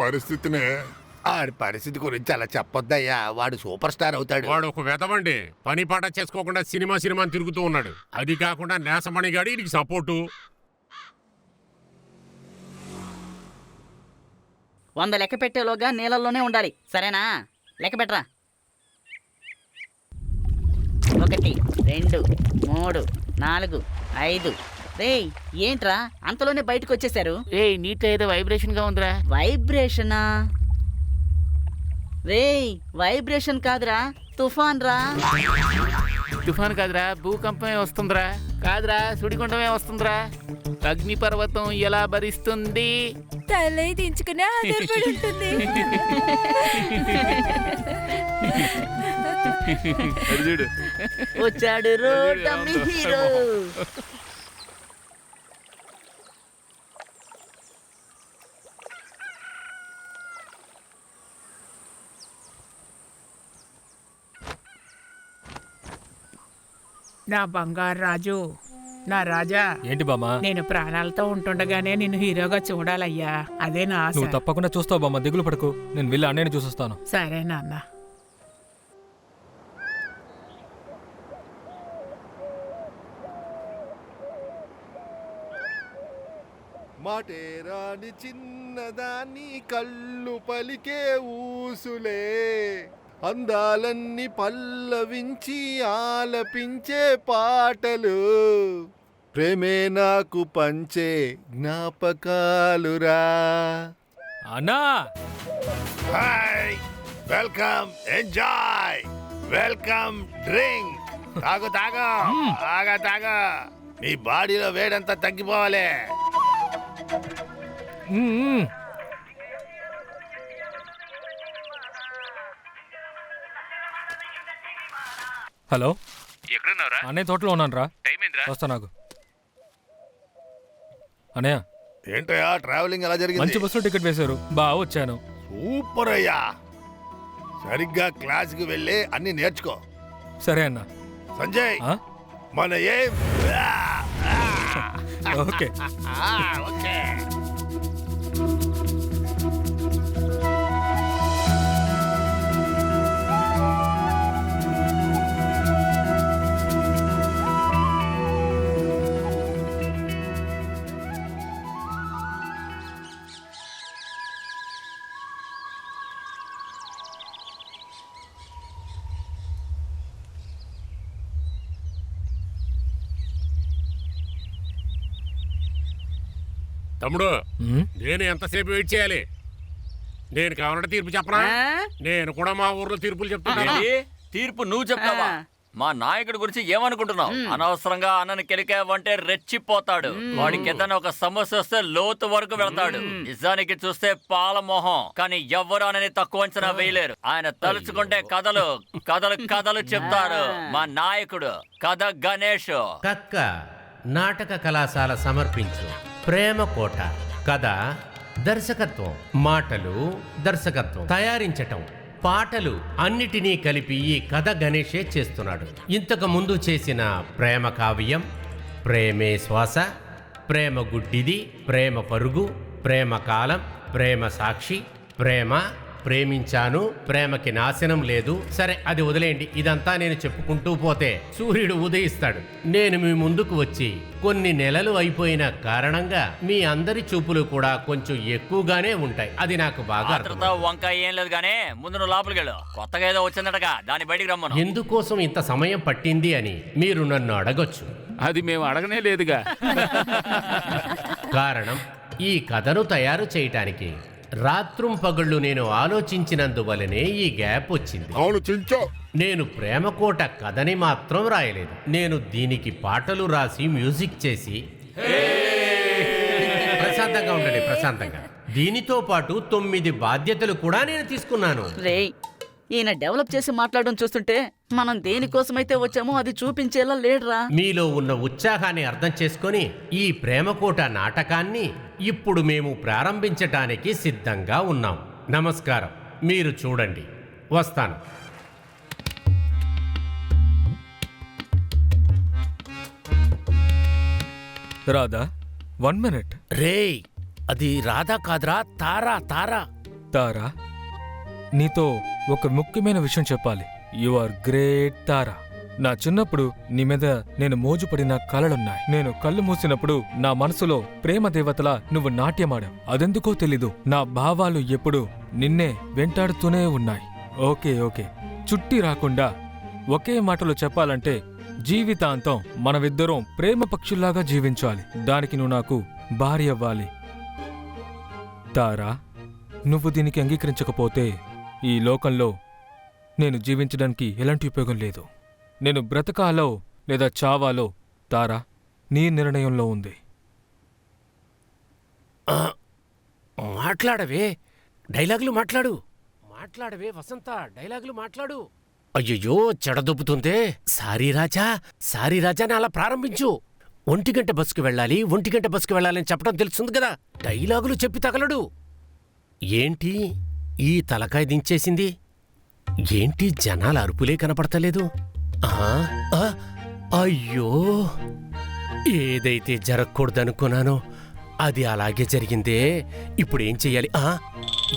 పరిస్థితినే. ఆడి పరిస్థితి గురించి అలా చెప్పొద్దయ్యా, వాడు సూపర్ స్టార్ అవుతాడు. వాడు ఒక వెతవండి, పని పాట చేసుకోకుండా సినిమా తిరుగుతూ ఉన్నాడు. అది కాకుండా నేసమణిగాడి నీకు సపోర్టు. 100 లెక్క పెట్టేలోగా నీళ్ళల్లోనే ఉండాలి, సరేనా? లెక్క పెట్టరా. 1 2 3 4 5. రేయ్ ఏంట్రా అంతలోనే బయటకు వచ్చేసారు? నీట్లో ఏదో వైబ్రేషన్ గా ఉందిరా. వైబ్రేషనా? రేయ్ వైబ్రేషన్ కాదురా, తుఫాన్ రా. తుఫాన్ కాదురా, భూకంపమే వస్తుందిరా. కాదురా, సుడిగుండమే వస్తుందిరా. అగ్నిపర్వతం ఎలా భరిస్తుంది? తలై దించుకునే ఆధారపడి ఉంటుంది. వచ్చాడు రోడ్డమ్మి హీరో. నా బంగారు రాజు, నా రాజా. ఏంటి బామ్మ? నేను ప్రాణాలతో ఉంటుండగానే నిన్ను హీరోగా చూడాలయ్యా, అదే నా ఆశ. నువ్వు తప్పకుండా చూస్తావు బామ్మ, దిగులు పడకు. నేను వెళ్ళి అన్నయ్యని చూసొస్తాను. సరే నాన్న. మాటేరాని చిన్నదాన్ని కళ్ళు పలికే ఊసులే, అందాలన్నీ పల్లవించి ఆలపించే పాటలు, ప్రేమే నాకు పంచే జ్ఞాపకాలురా. అన్నా, hi, welcome, enjoy, welcome, drink. తాగు తాగు, తాగా నీ బాడీలో వేడంతా తగ్గిపోవాలి. హలో, ఎక్కడున్నారా? అన్నయ్య తోటలో ఉన్నాను రా. టైం ఏంద్రా? వస్తా. నాకు అన్నయ్య, ఏంటయ్యా ట్రావెలింగ్ ఎలా జరిగింది? మంచి బస్సులో టికెట్ వేశారు, బాగా వచ్చాను. సూపర్ అయ్యా, సరిగ్గా క్లాస్కి వెళ్ళి అన్ని నేర్చుకో. సరే అన్న. సంజయ్, ఆ? మన ఏం ఓకే. ఓకే. తమ్ముడు, నేను ఎంతసేపు వెయిట్ చేయాలి? నేను కావాలంటే తీర్పు చెప్పనా? నేను కూడా మా ఊర్లో తీర్పులు చెప్తున్నా. తీర్పు నువ్వు చెప్తావా? మా నాయకుడి గురించి ఏమనుకుంటున్నావు? అనవసరంగా అన్నని కెలికావంటే రెచ్చిపోతాడు. వాడికి ఏదైనా ఒక సమస్య వస్తే లోతు వరకు వెళ్తాడు. నిజానికి చూస్తే పాలమోహం, కానీ ఎవ్వరు అనని తక్కువ అంచనా వేయలేరు. ఆయన తలుచుకుంటే కథలు కథలు కథలు చెప్తారు. మా నాయకుడు కథ గణేష్. కక్క నాటక కళాశాల సమర్పించు ప్రేమకోట కథ, దర్శకత్వం, మాటలు, దర్శకత్వం, తయారించటం, పాటలు అన్నిటినీ కలిపి ఈ కథ గణేషే చేస్తున్నాడు. ఇంతకు ముందు చేసిన ప్రేమ కావ్యం, ప్రేమే శ్వాస, ప్రేమ గుడ్డిది, ప్రేమ పరుగు, ప్రేమ కాలం, ప్రేమ సాక్షి, ప్రేమ, ప్రేమించాను, ప్రేమకి నాశనం లేదు. సరే, అది వదిలేయండి. ఇదంతా నేను చెప్పుకుంటూ పోతే సూర్యుడు ఉదయిస్తాడు. నేను మీ ముందుకు వచ్చి కొన్ని నెలలు అయిపోయిన కారణంగా మీ అందరి చూపులు కూడా కొంచెం ఎక్కువగానే ఉంటాయి. అది నాకు బాగా వంకాయ ఏం లేదు గానే, ముందు నువ్వు లోపలికి వెళ్ళు. కొత్తగా ఏదో వచ్చిందటగా, దాన్ని బయటికి రమ్మను. ఎందుకోసం ఇంత సమయం పట్టింది అని మీరు నన్ను అడగొచ్చు. అది మేము అడగనే లేదుగా. కారణం, ఈ కథను తయారు చేయటానికి రాత్రుంపగళ్ళు నేను ఆలోచించినందువలనే ఈ గ్యాప్ వచ్చింది. అవును చించో, నేను ప్రేమకోట కథని మాత్రం రాయలేదు. నేను దీనికి పాటలు రాసి మ్యూజిక్ చేసి, ప్రశాంతంగా ఉండండి, ప్రశాంతంగా. దీనితో పాటు 9 బాధ్యతలు కూడా నేను తీసుకున్నాను. రేయ్, ఈయన డెవలప్ చేసి మాట్లాడడం చూస్తుంటే మనం దేనికోసమైతే వచ్చామో అది చూపించేలా లేడురా. మీలో ఉన్న ఉత్సాహాన్ని అర్థం చేసుకొని ఈ ప్రేమకోట నాటకాన్ని ఇప్పుడు మేము ప్రారంభించటానికి సిద్ధంగా ఉన్నాం. నమస్కారం, మీరు చూడండి. వస్తాను. రాధా, 1 minute. రేయ్, అది రాధా కాదురా, తారా. తారా తారా, నీతో ఒక ముఖ్యమైన విషయం చెప్పాలి. యు ఆర్ గ్రేట్ తారా. నా చిన్నప్పుడు నీ మీద నేను మోజుపడిన కలలున్నాయి. నేను కళ్ళు మూసినప్పుడు నా మనసులో ప్రేమ దేవతలా నువ్వు నాట్యమాడావు. అదెందుకో తెలీదు, నా భావాలు ఎప్పుడూ నిన్నే వెంటాడుతూనే ఉన్నాయి. ఓకే ఓకే, చుట్టి రాకుండా ఒకే మాటలో చెప్పాలంటే జీవితాంతం మనమిద్దరం ప్రేమ పక్షుల్లాగా జీవించాలి. దానికి నువ్వు నాకు భార్య అవ్వాలి. తారా, నువ్వు దీనికి అంగీకరించకపోతే ఈ లోకంలో నేను జీవించడానికి ఎలాంటి ఉపయోగం లేదు. నేను బ్రతకాలో లేదా చావాలో తారా నీ నిర్ణయంలో ఉంది. మాట్లాడవే, డైలాగులు మాట్లాడవే వసంత, డైలాగులు మాట్లాడు. అయ్యయ్యో, చెడదొబ్బుతుందే. సారీ రాజా అని అలా ప్రారంభించు. 1 గంట బస్సుకు వెళ్ళాలి, 1 గంట బస్సుకు వెళ్ళాలని చెప్పడం తెలుస్తుంది కదా. డైలాగులు చెప్పి తగలడు. ఏంటి ఈ తలకాయ దించేసింది? ఏంటి జనాల అరుపులే కనపడతలేదు? అయ్యో, ఏదైతే జరగకూడదనుకున్నానో అది అలాగే జరిగిందే. ఇప్పుడేం చెయ్యాలి?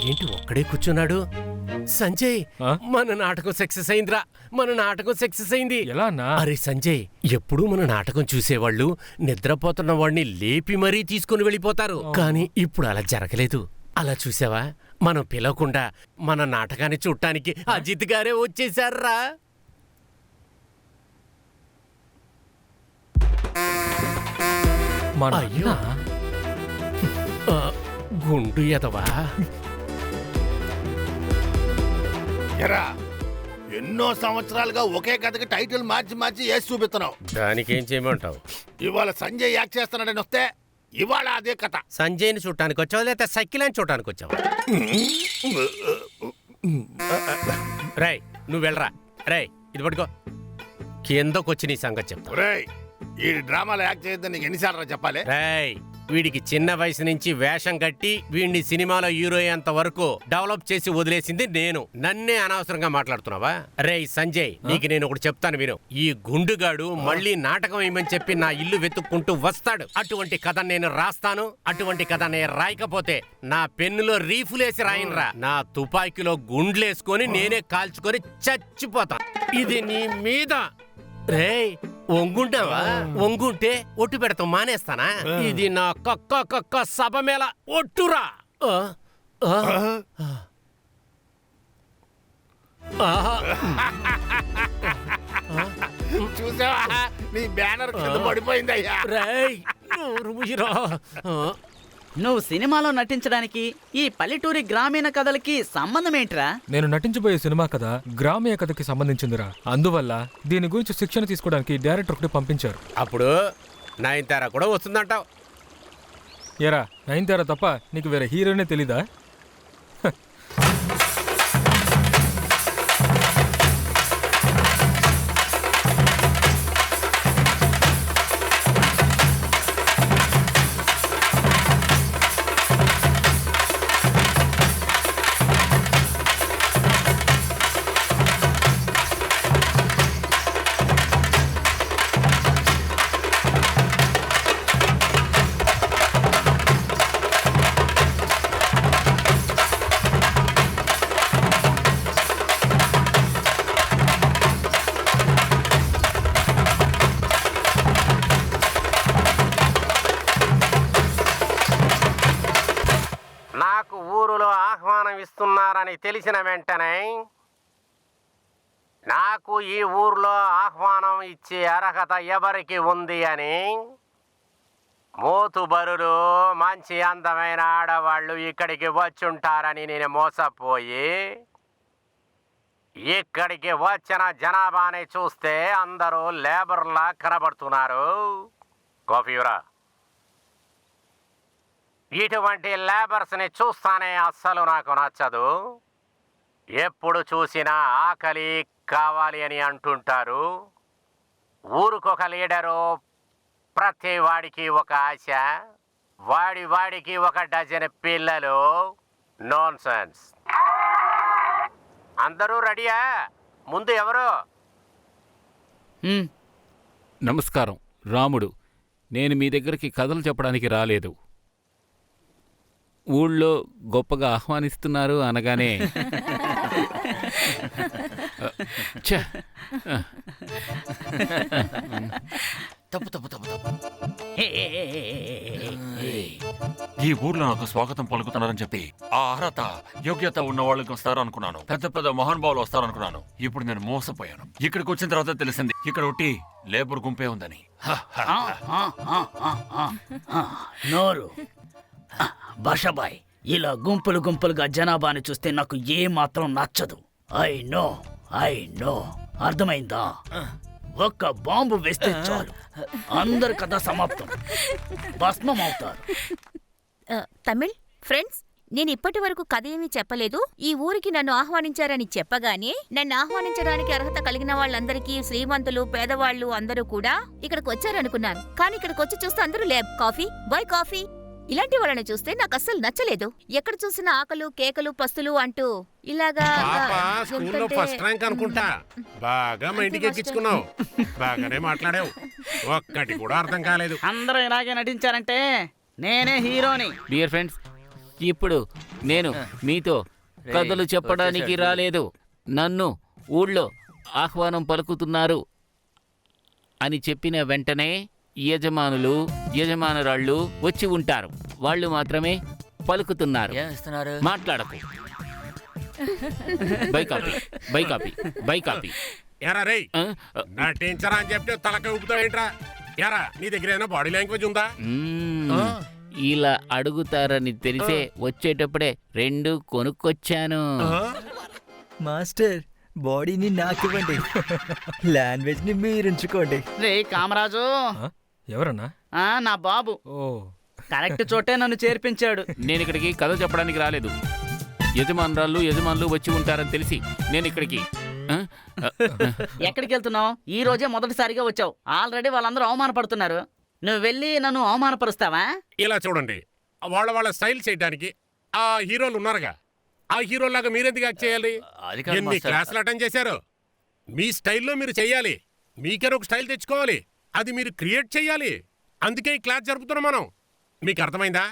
ఏంటి ఒక్కడే కూర్చున్నాడు? సంజయ్, మన నాటకం సక్సెస్ అయిందిరా, మన నాటకం సక్సెస్ అయింది. ఎలా అన్నా? అరే సంజయ్, ఎప్పుడూ మన నాటకం చూసేవాళ్ళు నిద్రపోతున్న వాడిని లేపి మరీ తీసుకుని వెళ్ళిపోతారు. కానీ ఇప్పుడు అలా జరగలేదు. అలా చూసావా, మనం పిలవకుండా మన నాటకాన్ని చూడటానికి అజిత్ గారే వచ్చేశారా. అయ్యో, గుండు ఎదవా. ఎరా, ఎన్నో సంవత్సరాలుగా ఒకే కథకి టైటిల్ మార్చి వేసి చూపిస్తున్నావు. దానికేం చేయమంటావు? ఇవాళ సంజయ్ యాక్ట్ చేస్తున్నాడని వస్తే ఇవాళ అదే కథ. సంజయ్ని చూడటానికి వచ్చావు లేదా సైకిల్ చూడటానికి వచ్చావు? రేయ్, నువ్వు వెళ్ళరా. రేయ్, ఇది పట్టుకో, కిందకొచ్చి నీ సంగతి చెప్తా. రేయ్, ఈ డ్రామాలో యాక్ట్ చేయొద్దని నీకు ఎన్నిసార్లు చెప్పాలి? రేయ్, వీడికి చిన్న వయసు నుంచి వేషం కట్టి వీడిని సినిమాలో హీరో అయ్యేంత వరకు డెవలప్ చేసి వదిలేసింది నేను. నన్నే అనవసరంగా మాట్లాడుతున్నావా? రేయ్ సంజయ్, నీకు నేను ఒకటి చెప్తాను విను. ఈ గుండుగాడు మళ్ళీ నాటకం వేయమని చెప్పి నా ఇల్లు వెతుక్కుంటూ వస్తాడు. అటువంటి కథ నేను రాస్తాను. అటువంటి కథ నేను రాయకపోతే నా పెన్నులో రీఫులేసి రాయనురా. నా తుపాకీలో గుండ్లేసుకొని నేనే కాల్చుకొని చచ్చిపోతా. ఇది నీ మీద. రేయ్, వంగుంటావా? వంగుంటే ఒట్టు పెడతాం మానేస్తానా? ఇది నా కక్క సభ మేళ ఒట్టురా. చూసావా, నీ బ్యానర్ కింద పడిపోయిందయ్యా. రేయ్, నోరు మూయిరా. నువ్వు సినిమాలో నటించడానికి ఈ పల్లెటూరి గ్రామీణ కథలకి సంబంధమేంట్రా? నేను నటించబోయే సినిమా కథ గ్రామీణ కథకి సంబంధించిందిరా. అందువల్ల దీని గురించి శిక్షణ తీసుకోవడానికి డైరెక్టర్ ఒకటి పంపించారు. అప్పుడు నయనతార కూడా వస్తుందంటావు? ఎరా, నయనతార తప్ప నీకు వేరే హీరోనే తెలీదా? ఇస్తున్నారని తెలిసిన వెంటనే నాకు ఈ ఊర్లో ఆహ్వానం ఇచ్చే అర్హత ఎవరికి ఉంది అని మోతుబరులు మంచి అందమైన ఆడవాళ్ళు ఇక్కడికి వచ్చుంటారని నేను మోసపోయి ఇక్కడికి వచ్చిన జనాభాని చూస్తే అందరూ లేబర్లా కనబడుతున్నారు. కాఫీరా, ఇటువంటి లేబర్స్ని చూస్తానే అస్సలు నాకు నచ్చదు. ఎప్పుడు చూసినా ఆకలి కావాలి అని అంటుంటారు. ఊరికొక లీడరు, ప్రతి వాడికి ఒక ఆశ, వాడికి ఒక డజన్ పిల్లలు. Non sense. అందరూ రెడీయా? ముందు ఎవరు? నమస్కారం, రాముడు. నేను మీ దగ్గరికి కథలు చెప్పడానికి రాలేదు. ఊళ్ళో గొప్పగా ఆహ్వానిస్తున్నారు అనగానే ఛ! తప్పు తప్పు తప్పు తప్పు. ఈ ఊర్లో నాకు స్వాగతం పలుకుతున్నారని చెప్పి ఆ అర్హత యోగ్యత ఉన్న వాళ్ళకి వస్తారు అనుకున్నాను. పెద్ద పెద్ద మహానుభావులు వస్తారు అనుకున్నాను. ఇప్పుడు నేను మోసపోయాను. ఇక్కడికి వచ్చిన తర్వాత తెలిసింది ఇక్కడ ఒకటి లేబర్ గుంపే ఉందని. నోరు బషబాయ్, ఇలా గుంపులు గుంపులుగా జనాభాని చూస్తే నాకు ఏ మాత్రం నచ్చదు. ఐ నో అర్థమైందా? ఒక్క బాంబు వేస్తే చాలు, అందరి కథ సమాప్తం, భస్మం అవుతారు. తమిళ్ ఫ్రెండ్స్, నేను ఇప్పటి వరకు కథ ఏమీ చెప్పలేదు. ఈ ఊరికి నన్ను ఆహ్వానించారని చెప్పగానే నన్ను ఆహ్వానించడానికి అర్హత కలిగిన వాళ్ళందరికీ, శ్రీమంతులు పేదవాళ్ళు అందరూ కూడా ఇక్కడికి వచ్చారనుకున్నాను. కానీ ఇక్కడికి వచ్చి చూస్తే అందరూ లేబ్ కాఫీ బాయ్ కాఫీ ఇలాంటి వాళ్ళని చూస్తే నాకు అస్సలు నచ్చలేదు. ఎక్కడ చూసినా ఆకలు కేకలు పస్తులు అంటూ ఇలాగా పాప స్కూల్లో ఉంటుంటే- ఫస్ట్ ర్యాంక్ అనుకుంటా. బాగా మా ఇంటికి ఎక్కించుకున్నావు. బాగానే మాట్లాడావు. ఒక్కటి కూడా అర్థం కాలేదు. అందరూ ఇలాగే నటించారంటే నేనే హీరోని. డియర్ ఫ్రెండ్స్, ఇప్పుడు నేను మీతో కథలు చెప్పడానికి రాలేదు. నన్ను ఊళ్ళో ఆహ్వానం పలుకుతున్నారు అని చెప్పిన వెంటనే యజమానురాళ్ళు వచ్చి ఉంటారు. వాళ్ళు మాత్రమే పలుకుతున్నారు. ఏం ఇస్తున్నారు? మాట్లాడకు. By copy. ఎరా రేయ్, నటించరా అని చెప్తే తలక ఊపుతావు ఏంట్రా? ఎరా, నీ దగ్గర ఏదైనా బాడీ లాంగ్వేజ్ ఉందా? ఇలా అడుగుతారని తెలిసే వచ్చేటప్పుడే 2 కొనుక్కొచ్చాను. మాస్టర్, బాడీని నాకివ్వండి, లాంగ్వేజ్ ని మీరుంచుకోండి. రే కామరాజు, ఎవరన్నా? నా బాబు ఓ, కరెక్ట్ చోటే నన్ను చేర్పించాడు. నేను ఇక్కడికి కథ చెప్పడానికి రాలేదు. యజమానులు వచ్చి ఉంటారని తెలిసి నేను ఇక్కడికి ఎక్కడికి వెళ్తున్నావు? ఈ రోజే మొదటిసారిగా వచ్చావు. ఆల్రెడీ వాళ్ళందరూ అవమానపడుతున్నారు. నువ్వు వెళ్ళి నన్ను అవమానపరుస్తావా? ఇలా చూడండి, వాళ్ళ స్టైల్ చేయడానికి ఆ హీరోలు ఉన్నారుగా, ఆ హీరోలాగా మీరెందుకు యాక్ట్ చేయాలి? అది కాదు ఎన్ని మాస్టర్. క్లాసులు అటెండ్ చేశారు? మీ స్టైల్లో మీరు చెయ్యాలి. మీకైనా ఒక స్టైల్ తెచ్చుకోవాలి. అది మీరు క్రియేట్ చెయ్యాలి. అందుకే ఈ క్లాస్ జరుపుతున్నాం మనం. మీకు అర్థమైందా?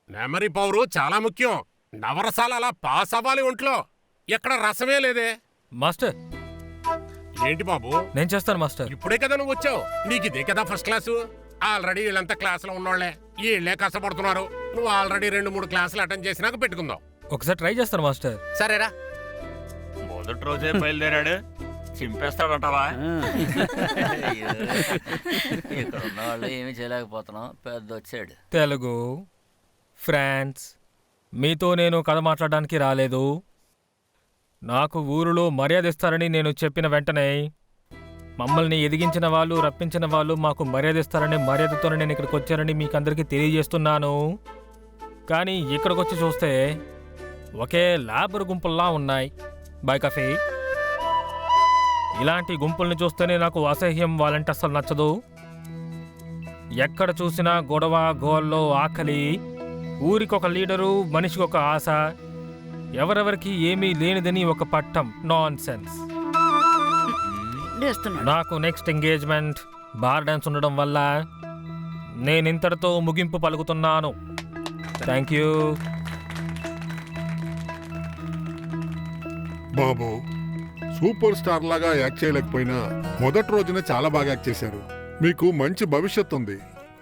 మెమరీ పవరు చాలా ముఖ్యం. నవరసాలు అలా పాస్ అవ్వాలి ఒంట్లో. ఎక్కడ రసమే లేదే. మాస్టర్, ఏంటి బాబు? నేను చేస్తాను మాస్టర్. ఇప్పుడే కదా నువ్వు వచ్చావు. నీకు ఇదే కదా ఫస్ట్ క్లాసు. ఆల్రెడీ వీళ్ళంతా క్లాసులో ఉన్నోళ్లే. వీళ్ళే కష్టపడుతున్నారు. నువ్వు ఆల్రెడీ 2-3 క్లాసులు అటెండ్ చేసినాక పెట్టుకుందాం. ఒకసారి ట్రై చేస్తాను మాస్టర్. సరేరా. మొదటి రోజే బయలుదేరాడు. చింపేస్తాడంటావా? ఇక్కడ ఉన్న వాళ్ళు ఏమీ చేయలేకపోతున్నాం. పెద్ద వచ్చాడు. తెలుగు ఫ్రాన్స్, మీతో నేను కథ మాట్లాడడానికి రాలేదు. నాకు ఊరిలో మర్యాద ఇస్తారని నేను చెప్పిన వెంటనే మమ్మల్ని ఎదిగించిన వాళ్ళు, రప్పించిన వాళ్ళు మాకు మర్యాద ఇస్తారని మర్యాదతోనే నేను ఇక్కడికి వచ్చానని మీకు అందరికీ తెలియజేస్తున్నాను. కానీ ఇక్కడికి వచ్చి చూస్తే ఒకే లేబర్ గుంపుల్లా ఉన్నాయి. Boy coffee. ఇలాంటి గుంపుల్ని చూస్తేనే నాకు అసహ్యం, వాళ్ళంటే అసలు నచ్చదు. ఎక్కడ చూసినా గొడవ, గోల్లో, ఆకలి, ఊరికొక లీడరు, మనిషికొక ఆశ, ఎవరెవరికి ఏమీ లేనిదని ఒక పట్టం. Nonsense. నాకు నెక్స్ట్ ఎంగేజ్మెంట్ బార్ డాన్స్ ఉండడం వల్ల నేనింతటితో ముగింపు పలుకుతున్నాను. Thank you. బాబు, సూపర్ స్టార్ లాగా యాక్ట్ చేయలేకపోయినా మొదటి రోజునే చాలా బాగా యాక్ట్ చేశారు. మీకు మంచి భవిష్యత్తు ఉంది.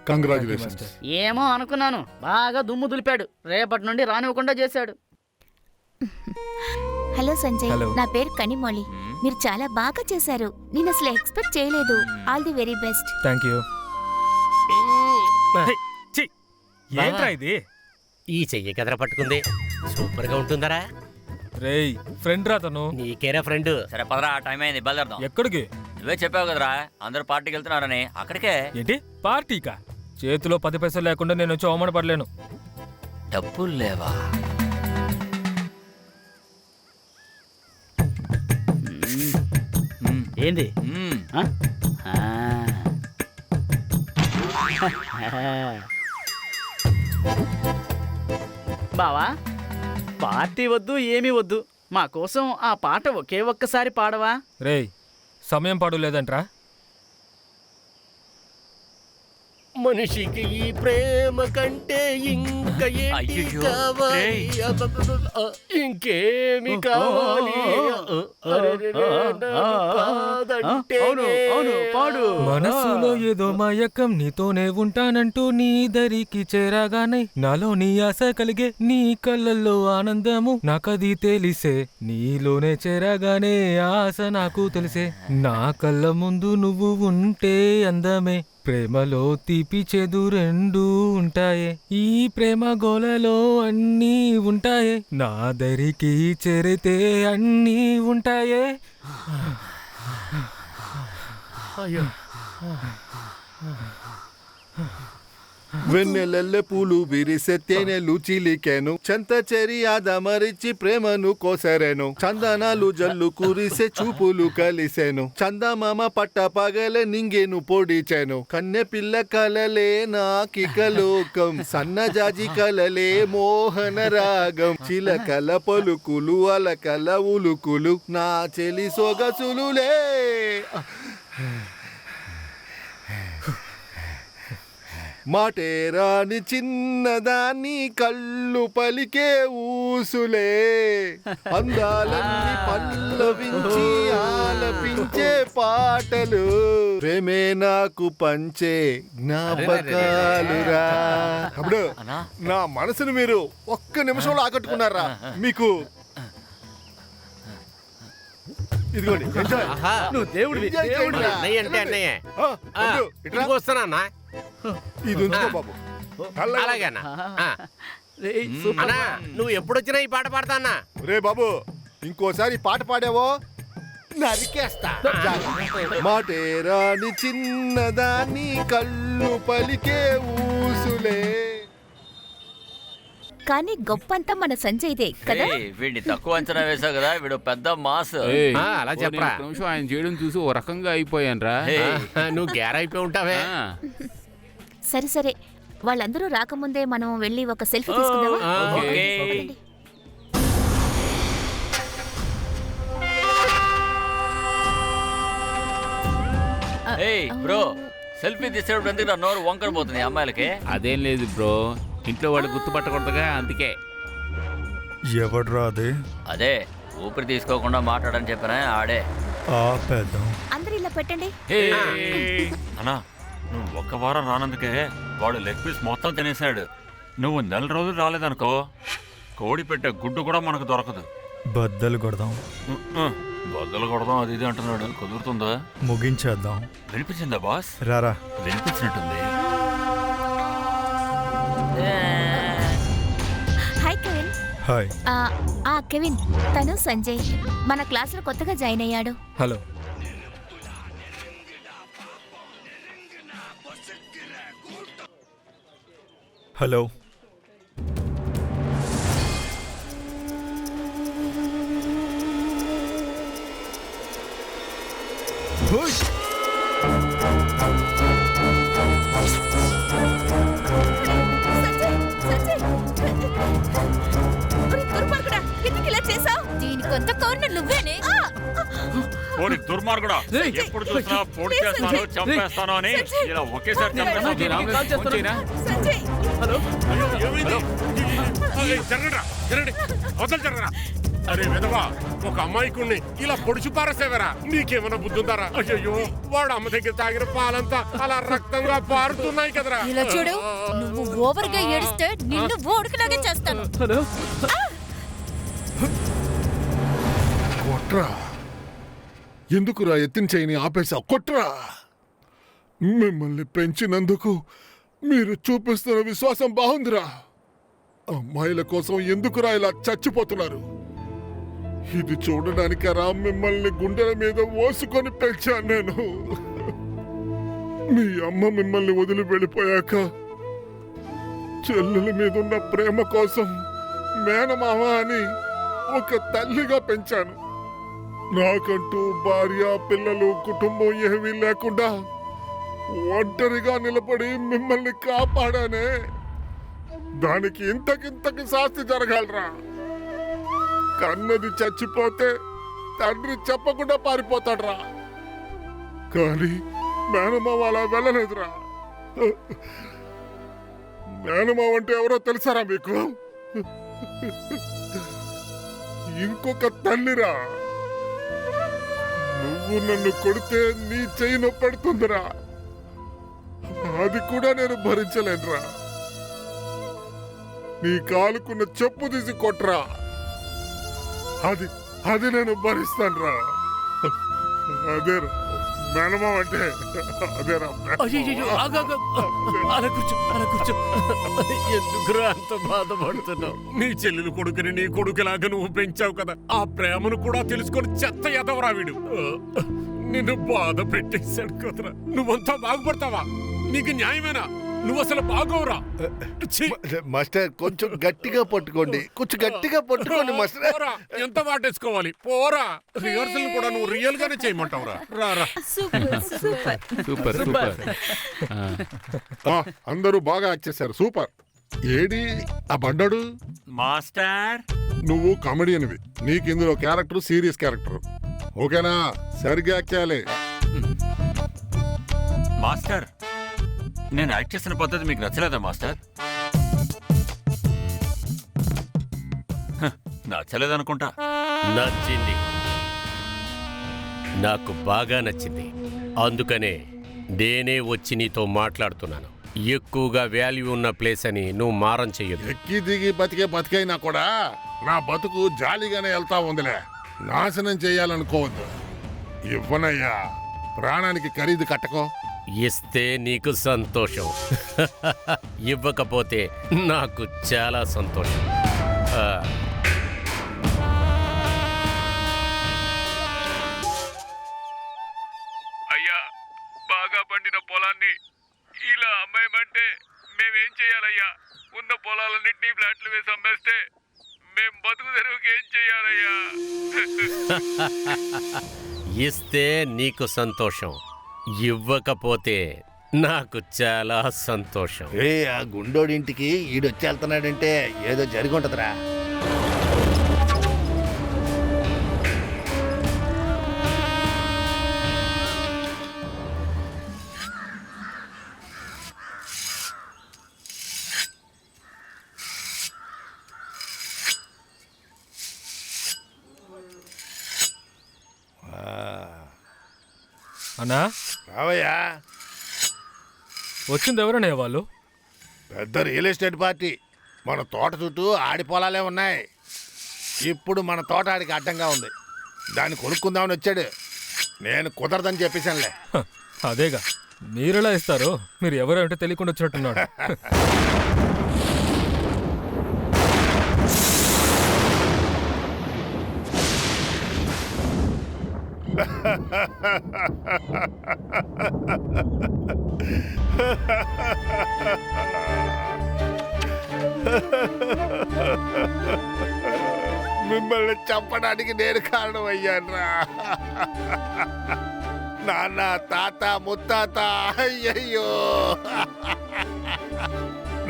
కంగ్రాచులేషన్స్. ఏమో అనుకున్నాను, బాగా దుమ్ము దులిపాడు. రేపటి నుండి రానివ్వకుండా చేశాడు. Hello Sanjay, hello. నా పేరు కనిమొళి. మీరు చాలా బాగా చేశారు. నేను అసలు ఎక్స్పెక్ట్ చేయలేదు. All the very best. Thank you. ఏంట్రా ఇది? ఈ చెయ్యి కదర పట్టుకుంది. సూపర్ గా ఉంటుందరా. రేయ్, ఫ్రెండ్ రా తను. నీకేరా ఫ్రెండ్. సరే పదరా, టైం అయింది, బయలుదేరదాం. ఎక్కడికి? నువ్వే చెప్పావు కదరా అందరూ పార్టీకి వెళ్తున్నారని. అక్కడికే. ఏంటి పార్టీకా? చేతిలో 10 పైసలు లేకుండా నేను వచ్చి అవమానపడలేను. డబ్బులు లేవా? ఏంది? ఆ? బావా, పార్టీ వద్దు, ఏమీ వద్దు. మా కోసం ఆ పాట ఒకే ఒక్కసారి పాడవా? రేయ్, సమయం పాడు లేదంట్రా. మనిషికి ఈ ప్రేమ కంటే ఇంకా ఏంటి అయ్యయ్యో, కావాలి? రేయ్. ఇంకేమి కావాలి? అరెరెరె, నా బాధంటే అవును అవును పాడు. మనసులో ఏదో మయకం నీతోనే ఉంటానంటూ నీ దరికి చేరగానే నాలో నీ ఆశ కలిగే నీ కళ్ళల్లో ఆనందము నాకది తెలిసే నీలోనే చేరగానే ఆశ నాకు తెలిసే నా కళ్ళ ముందు నువ్వు ఉంటే అందమే ప్రేమలో తీపి చేదు రెండూ ఉంటాయే ఈ ప్రేమ గోలలో అన్నీ ఉంటాయే నా దరికి చేరితే అన్నీ ఉంటాయే. అయ్యో వెన్నెలెల్లె పూలు విరిసె తేనెలు చిలికెను చెంత చెరి ఆదమరిచి ప్రేమను కోసరెను చందనాలు జల్లు కురిసె చూపులు కలిసెను చందమామ పట్ట పగలే నింగేను పొడిచెను కన్నె పిల్ల కలలే నాకిక లోకం సన్నజాజి కలలే మోహన రాగం చిలకల పలుకులు అలకల ఉలుకులు నా చెలి సొగసులులే. మాటేరాని చిన్నదాన్ని కళ్ళు పలికే ఊసులే అందాలన్నీ పల్లవించి ఆలపించే పాటలు ప్రేమే నాకు పంచే జ్ఞాపకాలురా. అప్పుడు నా మనసును మీరు ఒక్క నిమిషంలో ఆకట్టుకున్నారా? మీకు ఇదిగోండి ఎంజాయ్. నువ్వు దేవుడివి, ఎంజాయ్ చేయండి రా. అన్నయ్య అంటే అన్నయ్య. అప్పుడు ఇట్రా. వస్తానన్నా. ఇది ఉంచుకో బాబు. అలాగే అన్న. రేయ్, సూపర్. అన్నా నువ్వు ఎప్పుడొచ్చినా ఈ పాట పాడతా అన్నా. రే బాబు ఇంకోసారి పాట పాడావో నరికేస్తా. మాటేరాని చిన్నదాన్ని కళ్ళు పలికే ఊసులే. కానీ గొప్పంతా మన సంజయ్దే కదా. ఏయ్, వీడిని తక్కువ అంచనా వేసావు కదా, వీడు పెద్ద మాస్. ఏయ్, అలా ఓ, చెప్పరా. నేను ఒక్క నిమిషం ఆయన చేయడం చూసి ఓ రకంగా అయిపోయాను రా. నువ్వు గ్యారైపోయి ఉంటావే. సరే సరే, వాళ్ళందరూ రాకముందే మనం వెళ్ళి ఒక సెల్ఫీ తీసుకుందామా? ఓకే. పదండి. ఏయ్ బ్రో, సెల్ఫీ తీసేటప్పుడు ఎందుకు నా నోరు వంకర పోతుంది అమ్మాయిలకి? అదేం లేదు బ్రో, ఇంట్లో వాళ్ళు గుర్తుపట్టకూడదుగా అందుకే. ఎవడ్రా అదే? అదే ఊపిరి తీసుకోకుండా మాట్లాడని చెప్పినా ఆడే. అందరూ ఇలా పెట్టండి. అన్నా, నువ్వు ఒక్క వారం రానందుకే వాడు లెగ్ పీస్ మొత్తం తినేశాడు. నువ్వు నెల రోజులు రాలేదనుకో కోడి పెట్టే గుడ్డు కూడా మనకు దొరకదు. బద్దలు కొడదాం, బద్దలు కొడదాం అది ఇది అంటున్నాడు. కుదురుతుందా? ముగించేద్దాం. వినిపించిందా బాస్? రారా. వినిపించినట్టుంది. Hi Kevin. హాయ్. కెవిన్, తను సంజయ్, మన క్లాసులో కొత్తగా జాయిన్ అయ్యాడు. హలో. హలో. దీని కొంత కార్నర్ నువ్వేనే. పోనీ దుర్మార్గుడా, ఎప్పుడు చూసినా పొడి చేస్తాను చంపేస్తాను అని ఇలా ఒకేసారి చంపేస్తాను. జరగండి అవతల జరగరా. అరే విధవా, ఒక అమాయకుణ్ణి ఇలా పొడిచి పారేసేవరా? నీకేమైనా బుద్ధుందారా? అయ్యో, వాడు అమ్మ దగ్గర తాగిన పాలంతా అలా రక్తంగా పారుతున్నాయి కదరా. ఇలా చూడు, నువ్వు ఓవర్ గా ఏడిస్తే నిన్ను ఓడుకులాగే చేస్తాను. కొట్రా. ఎందుకురా ఎత్తిన చేయని ఆపేసా? కొట్రా. మిమ్మల్ని పెంచినందుకు మీరు చూపిస్తున్న విశ్వాసం బాగుందిరా. అమ్మాయిల కోసం ఎందుకురా ఇలా చచ్చిపోతున్నారు? ఇది చూడడానికరా మిమ్మల్ని గుండెల మీద ఓసుకొని పెంచాను నేను. మీ అమ్మ మిమ్మల్ని వదిలి వెళ్ళిపోయాక చెల్లెల మీదున్న ప్రేమ కోసం మేనమామ అని ఒక తల్లిగా పెంచాను. నాకంటూ భార్య, పిల్లలు, కుటుంబం ఏమీ లేకుండా ఒంటరిగా నిలబడి మిమ్మల్ని కాపాడానే. దానికి ఇంతకింతకి శాస్తి జరగాలరా. కన్నది చచ్చిపోతే తండ్రి చెప్పకుండా పారిపోతాడ్రా. కానీ మేనమామ అలా వెళ్ళలేదురా. మేనమావ అంటే ఎవరో తెలుసారా మీకు? ఇంకొక తల్లిరా. నువ్వు నన్ను కొడితే నీ చెయ్యి నొప్పెడుతుందిరా. అది కూడా నేను భరించలేనురా. నీ కాలుకున్న చెప్పు తీసి కొట్రా. అది నేను భరిస్తానురా. అదేరా మేనమావ అంటే. అదేరా. అలా కూర్చో. ఎందుకురా అంత బాధపడుతున్నావు? నీ చెల్లెలు కొడుకుని నీ కొడుకులాగా నువ్వు పెంచావు కదా, ఆ ప్రేమను కూడా తెలుసుకొని చెత్త ఎదవరా వీడు. నిన్ను బాధ పెట్టేశాడు కదరా. నువ్వంతా బాగుపడతావా? నీకు న్యాయమేనా? నువ్వు అసలు బాగోవురా. మాస్టర్ కొంచెం గట్టిగా పట్టుకోండి, కొంచెం గట్టిగా పట్టుకోండి మాస్టర్. ఎంత వాటేసుకోవాలి? పోరా. రిహర్సల్ కూడా నువ్వు రియల్ గానే చేయమంటావురా. రారా. సూపర్. అందరూ బాగా యాక్ట్ చేశారు. సూపర్. ఏడి ఆ బండడు? మాస్టర్, నువ్వు కామెడియన్వి, నీకు ఇందులో క్యారెక్టర్ సీరియస్ క్యారెక్టర్. ఓకేనా? సరిగ్గా యాక్ట్ చేయాలి. మాస్టర్, నేను యాక్ట్ చేసిన పద్ధతి మీకు నచ్చలేదా మాస్టర్? నచ్చలేదనుకుంటా. నచ్చింది, నాకు బాగా నచ్చింది. అందుకనే నేనే వచ్చి నీతో మాట్లాడుతున్నాను. ఎక్కువగా వాల్యూ ఉన్న ప్లేస్ అని నువ్వు మారం చెయ్యదు. ఎక్కి దిగి బతికైనా కూడా నా బతుకు జాలీగానే వెళ్తా ఉందిలే. నాశనం చేయాలనుకోవద్దు. ఇవ్వనయ్యా, ప్రాణానికి ఖరీదు కట్టకో. ఇస్తే నీకు సంతోషం, ఇవ్వకపోతే నాకు చాలా సంతోషం. అయ్యా, బాగా పండిన పొలాన్ని ఇలా అమ్మాయమంటే మేమేం చేయాలయ్యా? ఉన్న పొలాలన్నింటినీ ఫ్లాట్లు వేసి అమ్మేస్తే మేం బతుకు తెరువుకి ఏం చెయ్యాలయ్యా? ఇస్తే నీకు సంతోషం, ఇవ్వకపోతే నాకు చాలా సంతోషం. ఆ గుండోడింటికి ఈడొచ్చి వెళ్తున్నాడంటే ఏదో జరిగి ఉంటదిరా. అన్నా రావయ్యా. వచ్చింది ఎవరనే వాళ్ళు? పెద్ద రియల్ ఎస్టేట్ పార్టీ. మన తోట చుట్టూ ఆడి పొలాలే ఉన్నాయి. ఇప్పుడు మన తోట ఆడికి అడ్డంగా ఉంది, దాన్ని కొనుక్కుందామని వచ్చాడు. నేను కుదరదని చెప్పేశానులే. అదేగా, మీరెలా ఇస్తారు? మీరు ఎవరంటే తెలియకుండా వచ్చినట్టున్నాడు. మిమ్మల్ని చంపడానికి నేను కారణం అయ్యానురా. నాన్న, తాత, ముత్తాత, అయ్యయ్యో,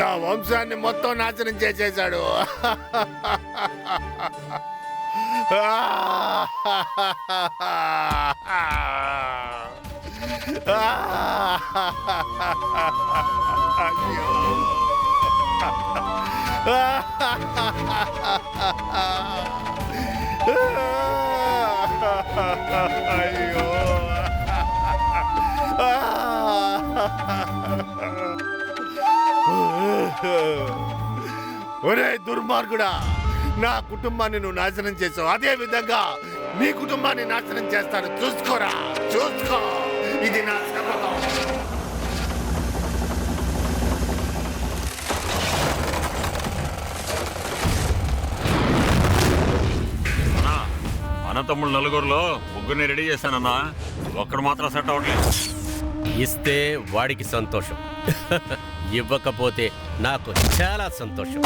నా వంశాన్ని మొత్తం నాశనం చేసేశాడు. అయ్యో, అయ్యో, ఒరే దుర్మార్గుడా, నా కుటుంబాన్ని నువ్వు నాశనం చేసావు, అదే విధంగా నీ కుటుంబాన్ని నాశనం చేస్తాను. చూసుకోరా, చూసుకో. ఇది నా శపథం. మన తమ్ముళ్ళు నలుగురులో ముగ్గురిని రెడీ చేశానన్నా, ఒక్కడు మాత్రం సెట్ అవ్వట్లేదు. ఇస్తే వాడికి సంతోషం, ఇవ్వకపోతే నాకు చాలా సంతోషం.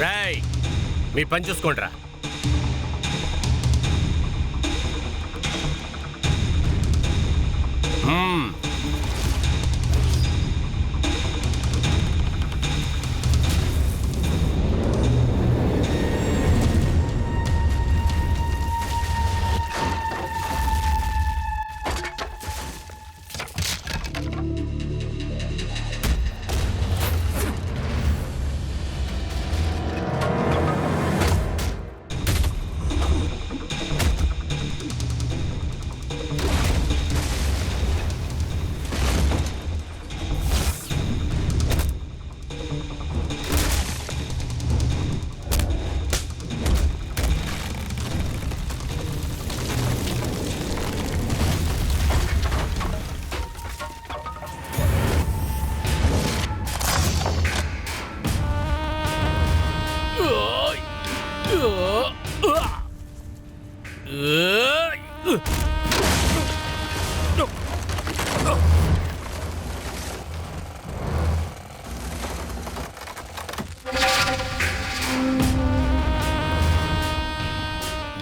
రాయ్, మీ పని చూసుకోండిరా.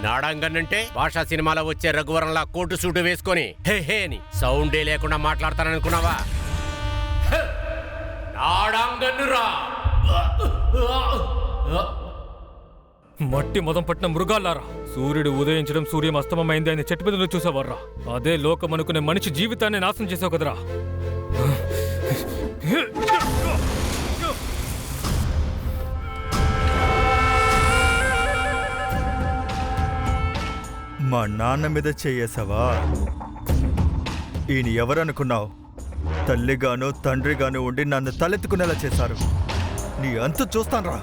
నాడాంగన్ అంటే భాషా సినిమాలో వచ్చే రఘువరంలా కోటు సూటు వేసుకొని హే హే అని సౌండే లేకుండా మాట్లాడతాననుకున్నావా? నాడాంగన్నురా! మట్టి మొదం పట్టిన మృగాలారా, సూర్యుడు ఉదయించడం సూర్యం అస్తమమైంది అని చెట్టు మీద చూసావర్రా. అదే లోకం అనుకునే మనిషి జీవితాన్ని నాశనం చేసావు కదరా. మా నాన్న మీద చెయ్యేసావా? ఈయన ఎవరనుకున్నావు? తల్లిగాను తండ్రిగాను ఉండి నన్ను తలెత్తుకునేలా చేశారు. నీ అంతు చూస్తాన్రా.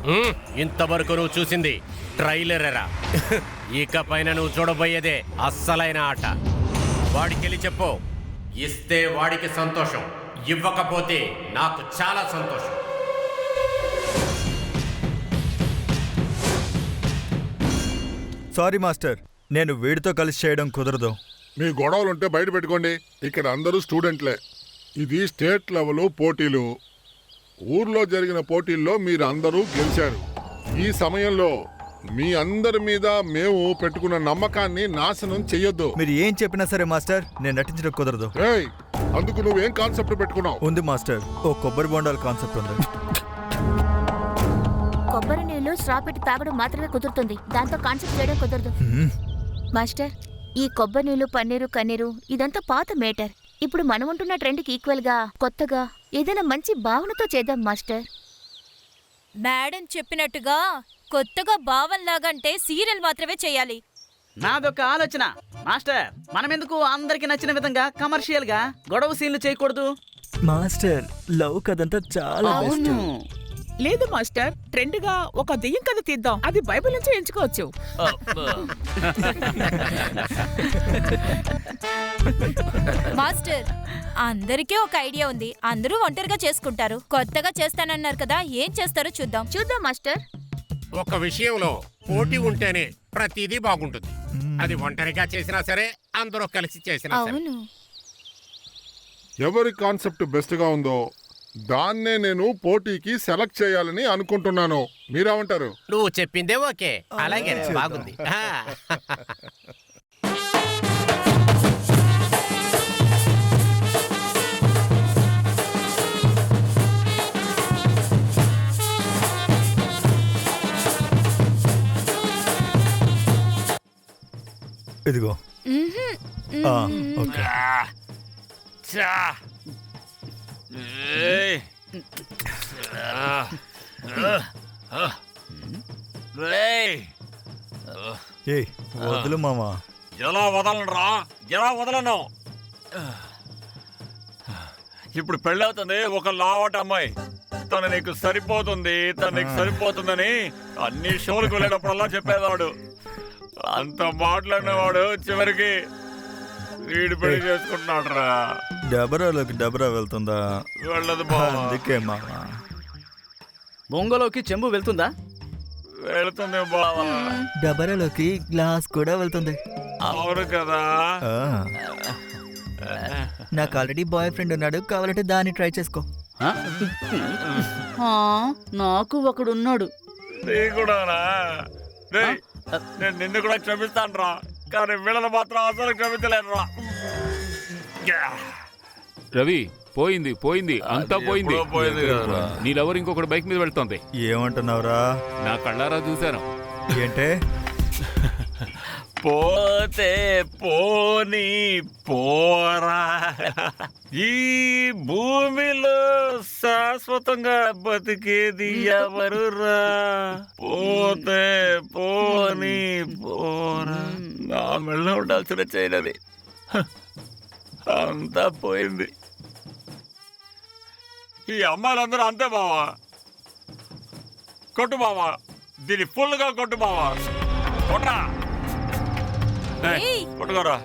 ఇంతవరకు నువ్వు చూసింది ట్రైలరేరా. ఇక పైన నువ్వు చూడబోయేదే అస్సలైన ఆట. వాడికెళ్ళి చెప్పు, ఇస్తే వాడికి సంతోషం, ఇవ్వకపోతే నాకు చాలా సంతోషం. సారీ మాస్టర్, నేను వీడితో కలిసి చేయడం కుదరదు. మీ గొడవలుంటే బయట పెట్టుకోండి. ఇక్కడ అందరూ స్టూడెంట్లే. ఇది స్టేట్ లెవెల్ పోటీలు. ఊర్లో జరిగిన పోటీల్లో మీరు అందరూ గెలిచారు. ఈ సమయంలో మీ అందరి మీద మేము పెట్టుకున్న నమ్మకాన్ని నాశనం చెయ్యొద్దు. మీరు ఏం చెప్పినా సరే మాస్టర్, నేను నటించడం కుదరదు. ఏయ్, అందుకు నువ్వేం కాన్సెప్ట్ పెట్టుకున్నావు? ఉంది మాస్టర్, ఓ కొబ్బరి బొండాల కాన్సెప్ట్ ఉంది. కొబ్బరి నీళ్లు స్ట్రా పెట్టి తాగడం మాత్రమే కుదురుతుంది, దాంతో కాన్సెప్ట్ చేయడం కుదరదు. మాస్టర్, ఈ కొబ్బరి నీళ్లు పన్నీరు కన్నీరు ఇదంతా పాత మేటర్. ఇప్పుడు మనం ఉంటున్న ట్రెండ్కి ఈక్వల్ గా కొత్తగా ఏదైనా మంచి భావనతో చేద్దాం మాస్టర్. మేడం చెప్పినట్టుగా కొత్తగా భావనలాగంటే సీరియల్ మాత్రమే చేయాలి. నాదొక ఆలోచన మాస్టర్. మనమెందుకు అందరికి నచ్చిన విధంగా కమర్షియల్ గా గొడవ సీన్లు చేయకూడదు? మాస్టర్, లవ్ కథంతా చాలా బెస్ట్. లేదు మాస్టర్, ట్రెండ్ గా ఒక దెయ్యం కథ తీద్దాం. అది బైబిల్ నుంచి ఎంచుకోవచ్చు. మాస్టర్, అందరికీ ఒక ఐడియా ఉంది. అందరూ ఒంటరిగా చేసుకుంటారు. కొత్తగా చేస్తానన్నారు కదా, ఏం చేస్తారో చూద్దాం. చూద్దాం మాస్టర్. ఒక విషయంలో పోటీ ఉంటేనే ప్రతిదీ బాగుంటుంది. అది ఒంటరిగా చేసినా సరే, అందరూ కలిసి చేసినా సరే. అవును. ఎవరి కాన్సెప్ట్ బెస్ట్ గా ఉందో దాన్నే నేను పోటీకి సెలెక్ట్ చేయాలని అనుకుంటున్నాను. మీరేమంటారు? నువ్వు చెప్పిందే ఓకే. అలాగే బాగుంది. ఇదిగో. ఓకే. ఏయ్, వదులు మామా. ఎలా వదలనరా? ఎలా వదలను? ఇప్పుడు పెళ్ళవుతుంది ఒక లావట అమ్మాయి. తను నీకు సరిపోతుంది, తను నీకు సరిపోతుందని అన్ని షోలకు వెళ్ళేటప్పుడల్లా చెప్పేవాడు. అంత మాట్లాడినవాడు చివరికి వీడి పెళ్లి చేసుకుంటున్నాడు రా. డబరాలోకి డబరా వెళ్తుందా? వెళ్ళదు బావ. అందుకే మామా. బొంగలోకి చెంబు వెళ్తుందా? వెళ్తుంది బావ. డబరాలోకి గ్లాస్ కూడా వెళ్తుంది. అవును కదా. నాకు ఆల్రెడీ బాయ్ ఫ్రెండ్ ఉన్నాడు, కావాలంటే దాన్ని ట్రై చేసుకో. నాకు ఒకడున్నాడు. నీ కూడానా? నేను నిన్ను కూడా క్షమిస్తాను రా, కానీ వీళ్ళని మాత్రం అసలు క్షమించలేను రా. రవి, పోయింది పోయింది, అంతా పోయింది. నీ లవర్ ఇంకొకటి బైక్ మీద వెళ్తోంది. ఏమంటున్నావురా? నా కళ్ళారా చూశాను. ఏంటే? పోతే పోనీ పోరా, ఈ భూమిలో శాశ్వతంగా బతికేది ఎవరురా? పోతే పోనీ పోరా. నా మెళ్ళ ఉండాల్సిన చేయనది అంతా పోయింది. ఈ అమ్మాయిలందరూ అంతే బావా. కొట్టు బావా, దీన్ని ఫుల్గా కొట్టు బావా. కొట్రా, కొట్టుకోరా.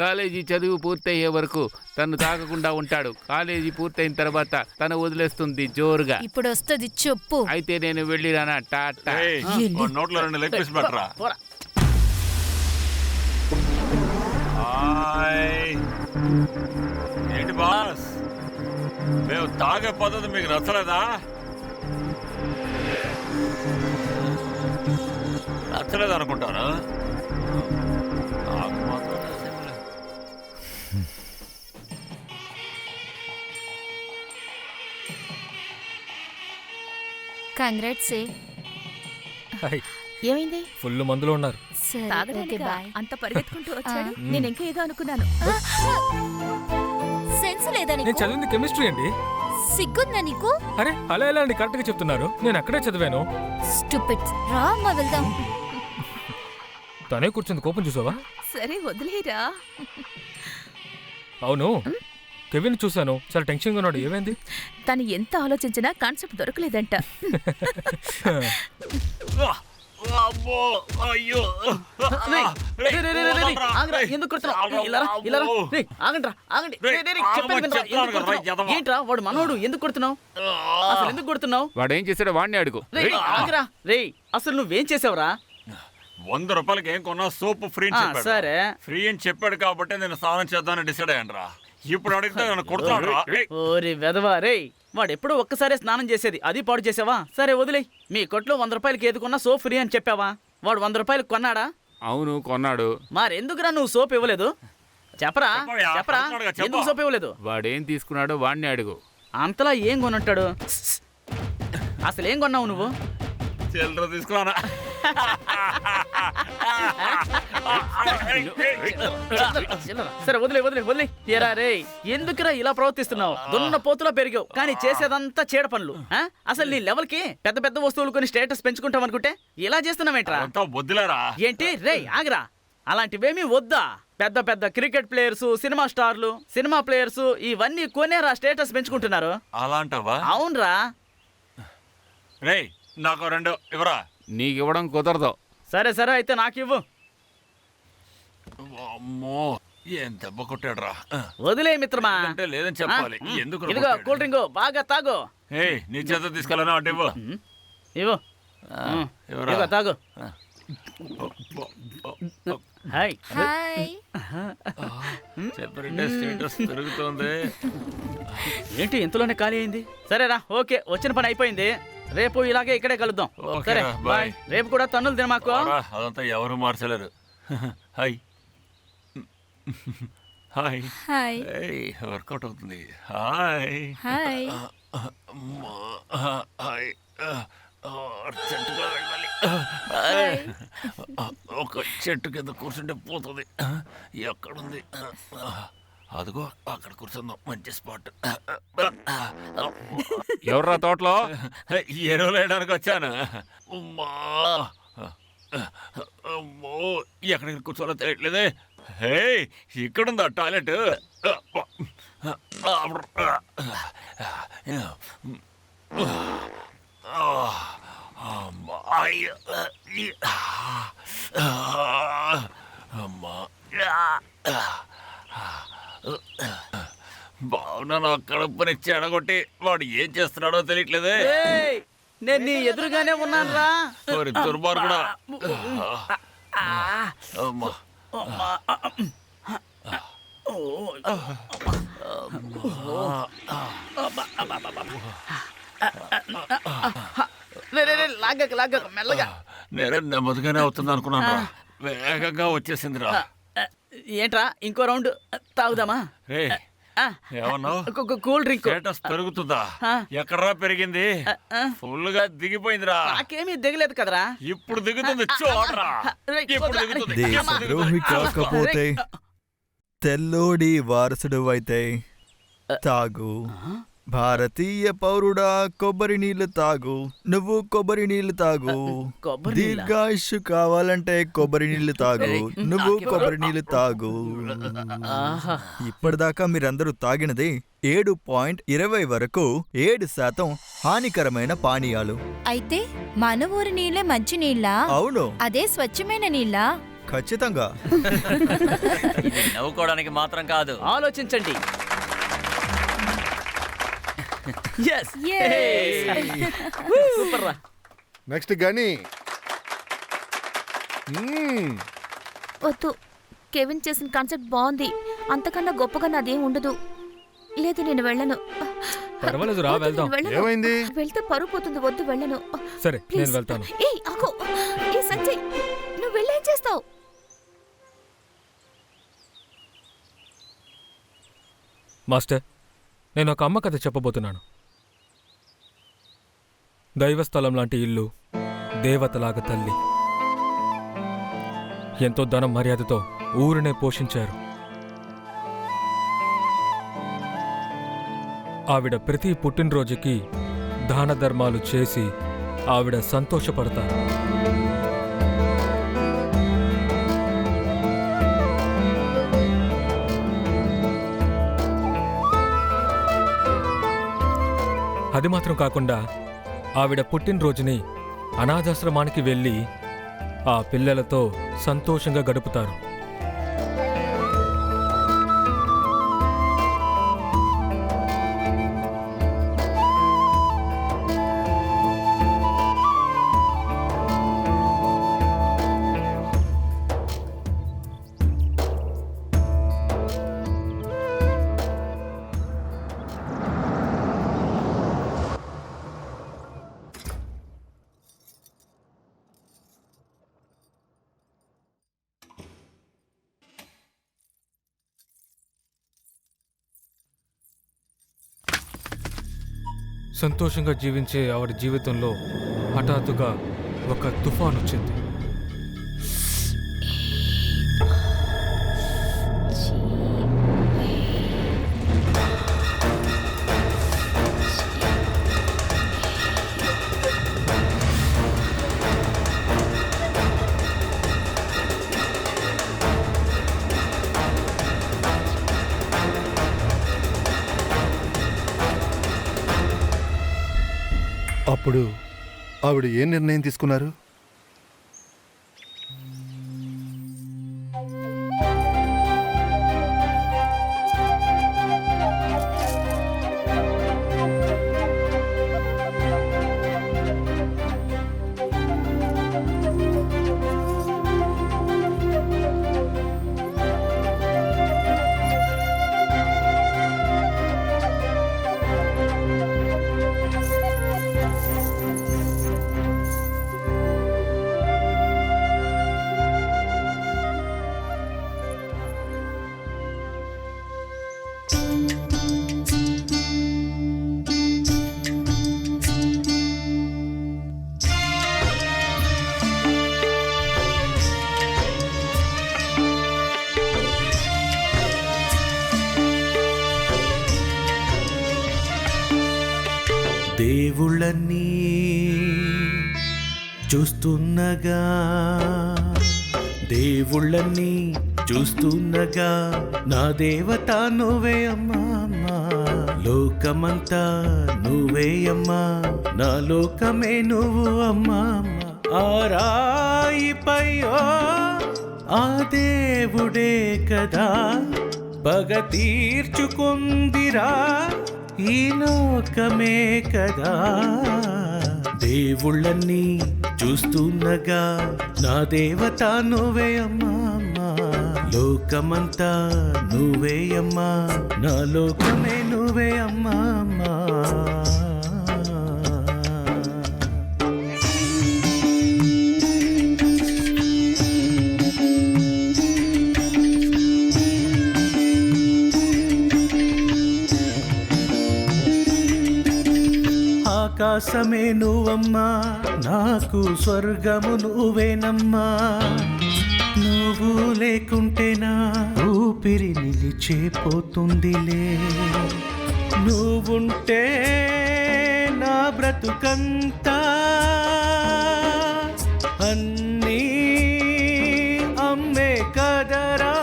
కాలేజీ చదువు పూర్తయ్యే వరకు తను తాగకుండా ఉంటాడు. కాలేజీ పూర్తయిన తర్వాత తను వదిలేస్తుంది జోరుగా. ఇప్పుడు వస్తుంది చెప్పు. అయితే నేను వెళ్ళిరానా? టాటా. నోట్లో 2 లెగ్ పీస్ పెట్టరా. ఏంటి బాస్, మేము తాగే పద్ధతి మీకు నచ్చలేదా? నచ్చలేదు అనుకుంటాను. నాకు మాత్రం నచ్చలేదు. కంగ్రాట్స్. హాయ్. ఏమైంది? ఫుల్ మందులో ఉన్నారు. తాగడానికా? అంత పరిగెత్తుకుంటూ వచ్చాడు. నేను ఇంకా ఏదో అనుకున్నాను. సెన్స్ లేదా నేను నీకు? చదివింది కెమిస్ట్రీ అండి. సిగ్గుందా నీకు? అరే అలా ఎలా అండి, కరెక్ట్ గా చెప్తున్నారు. నేను అక్కడే చదివాను. స్టూపిడ్. రా అమ్మా వెళ్దాం. తనే కూర్చుంది, కోపం చూసావా? సరే వదిలేరా. అవును, కెవిన్ చూశాను, చాలా టెన్షన్ గా ఉన్నాడు. ఏమైంది? తను ఎంత ఆలోచించినా కాన్సెప్ట్ దొరకలేదంట. అబ్బో, అయ్యో. ఎందుకు కొడుతున్నావు? ఏంట్రా వాడు మనోడు, ఎందుకు కొడుతున్నావు? అసలు ఎందుకు కొడుతున్నావు? వాడేం చేశాడో వాడిని అడుగు. ఆగరా రే, అసలు నువ్వేం చేసావురా? 100 రూపాయలకి ఏం కొన్నా సోప్ ఫ్రీ అని చెప్పాడు. సరే ఫ్రీ అని చెప్పాడు కాబట్టి నేను స్నానం చేద్దామని డిసైడ్ అయ్యాను రా. ఇప్పుడు అడిగితే నన్ను కొడుతున్నాడు రా. ఓరి వెదవా రే, వాడు ఎప్పుడో ఒక్కసారే స్నానం చేసేది, అది పాడు చేసావా? సరే వదిలే. మీ కొట్లో 100 రూపాయలకి ఏది కొన్నా సోప్ ఫ్రీ అని చెప్పావా? వాడు 100 రూపాయలకు కొన్నాడా? అవును కొన్నాడు. మరెందుకురా నువ్వు సోప్ ఇవ్వలేదు? చెప్పరా చెప్పరా, ఎందుకు సోప్ ఇవ్వలేదు? వాడేం తీసుకున్నాడో వాడిని అడుగు. అంతలా ఏం కొనుంటాడు? అసలు ఏం కొన్నావు నువ్వు? చిల్లర తీసుకున్నానా? సరే వదిలే వదిలే వదిలే. ఏరా రే, ఎందుకురా ఇలా ప్రవర్తిస్తున్నావు? దున్న పోతులా పెరిగావు కానీ చేసేదంతా చీడ పనులు. అసలు నీ లెవెల్ కి పెద్ద పెద్ద వస్తువులు కొని స్టేటస్ పెంచుకుంటాం అనుకుంటే ఇలా చేస్తున్నావేంట్రా? వద్దులేరా. ఏంటి రే ఆగరా, అలాంటివేమీ వద్దా? పెద్ద పెద్ద క్రికెట్ ప్లేయర్స్, సినిమా స్టార్లు, సినిమా ప్లేయర్స్ ఇవన్నీ కొనేరా స్టేటస్ పెంచుకుంటున్నారు. అలాంటవా? అవునరా. రే నాకు 2 ఇవ్వరా. నీకు ఇవ్వడం కుదరదు. సరే సరే అయితే నాకు ఇవ్వు. అమ్మో, ఏం దెబ్బ కొట్టాడు రా. వదిలే మిత్రమా. అంటే లేదని చెప్పాలి. ఎందుకు? ఇదిగో కూల్ డ్రింక్ బాగా తాగు. నీ చేత తీసుకెళ్ళనా? అంటే ఇవ్వు. ఇవ్వు ఇవ్వు తాగు. Hi hi. స్టేటస్ పెరుగుతోంది. ఏంటి ఇంతలోనే ఖాళీ అయింది? సరేరా, ఓకే, వచ్చిన పని అయిపోయింది. రేపు ఇలాగే ఇక్కడే కలుద్దాం. సరే బాయ్. రేపు కూడా తన్నులు తినమాకు. అదంతా ఎవరు మార్చలేరు. Hi hi hi. వర్కౌట్ అవుతుంది. Hi hi. హాయ్. అర్జెంటుగా వెళ్ళాలి. ఒక చెట్టు కింద కూర్చుంటే పోతుంది. ఎక్కడుంది? అదిగో అక్కడ కూర్చుందాం, మంచి స్పాట్. ఎవర్రా తోటలో? ఎరువులు వేయడానికి వచ్చాను. అమ్మో, ఎక్కడికి కూర్చోవాలో తెలియట్లేదే. హే, ఇక్కడుందా టాయిలెట్? బావునా, నా కడుపుని చెడగొట్టి వాడు ఏం చేస్తున్నాడో తెలియట్లేదే. నేను నీ ఎదురుగానే ఉన్నాను రా. దుర్మార్ కూడా. అమ్మా లాగక లాగక మెల్లగా. నేనే నెమ్మదిగానే అవుతుంది అనుకున్నాను, వేగంగా వచ్చేసిందిరా. ఏంట్రా ఇంకో రౌండ్ తాగుదామా? ఏమన్నావు? Cool drink. స్టేటస్ పెరుగుతుందా? ఎక్కడరా పెరిగింది? ఫుల్ గా దిగిపోయిందిరా. నాకేమీ దిగలేదు కదరా. ఇప్పుడు దిగుతుంది, చూడరా. ఇప్పుడు దిగుతుంది. దేశద్రోహి కాకపోతే తెల్లోడి వారసుడు అయితే తాగు. భారతీయ పౌరుడా, కొబ్బరి నీళ్లు తాగు. నువ్వు కొబ్బరి నీళ్లు తాగు. దీర్ఘాయుష్ కావాలంటే కొబ్బరి నీళ్లు తాగు. నువ్వు కొబ్బరి నీళ్లు తాగు. ఇప్పటిదాకా మీరందరూ తాగినది 7.20 వరకు 7% హానికరమైన పానీయాలు. అయితే మన ఊరి నీళ్ళే మంచి నీళ్ళ? అవును. అదే స్వచ్ఛమైన నీళ్ళ? ఖచ్చితంగా. ఇది నవ్వుకోవడానికి మాత్రం కాదు. ఆలోచించండి. Yes. సూపర్ రా. నెక్స్ట్ గని. వద్దు, కెవిన్ చేసిన కాన్సెప్ట్ బాగుంది. అంతకన్నా గొప్పగా నాదేం ఉండదు. లేదు, నేను వెళ్ళను. పర్వాలేదు రా, వెళ్దాం. ఏమైంది? వెళ్తే పరువు పోతుంది. వద్దు, వెళ్ళను. సరే, ప్లీజ్. నేను వెళ్తాను. ఏయ్ ఆగు. ఏ సంజయ్, నువ్వు వెళ్ళేం చేస్తావు? మాస్టర్, నేను ఒక అమ్మ కథ చెప్పబోతున్నాను. దైవస్థలం లాంటి ఇల్లు, దేవతలాగా తల్లి. ఎంతో ధనం మర్యాదతో ఊరినే పోషించారు. ఆవిడ ప్రతి పుట్టినరోజుకి దాన ధర్మాలు చేసి ఆవిడ సంతోషపడతారు. అది మాత్రం కాకుండా ఆవిడ పుట్టినరోజుని అనాథాశ్రమానికి వెళ్ళి ఆ పిల్లలతో సంతోషంగా గడుపుతారు. సంతోషంగా జీవించే ఆవిడ జీవితంలో హఠాత్తుగా ఒక తుఫాన్ వచ్చింది. అప్పుడు ఆవిడ ఏ నిర్ణయం తీసుకున్నారు? దేవుళ్ళన్నీ చూస్తున్నగా, దేవుళ్ళన్నీ చూస్తున్నగా, నా దేవత నువ్వే అమ్మా, లోకమంతా నువ్వే అమ్మా, నా లోకమే నువ్వు అమ్మా. ఆ రాయిపై ఆ దేవుడే కదా పగ తీర్చుకుందిరా, ఈ లోకమే కదా. దేవుళ్ళన్నీ చూస్తున్నగా, నా దేవత నువ్వే అమ్మా, లోకమంతా నువ్వే అమ్మా, నా లోకమే నువ్వే అమ్మా. ఆకాశమే నువ్వమ్మా, నాకు స్వర్గము నువ్వేనమ్మా, నువ్వు లేకుంటేనా ఊపిరి నిలిచిపోతుందిలే, నువ్వుంటే నా బ్రతుకంతా అన్నీ అమ్మే కదరా.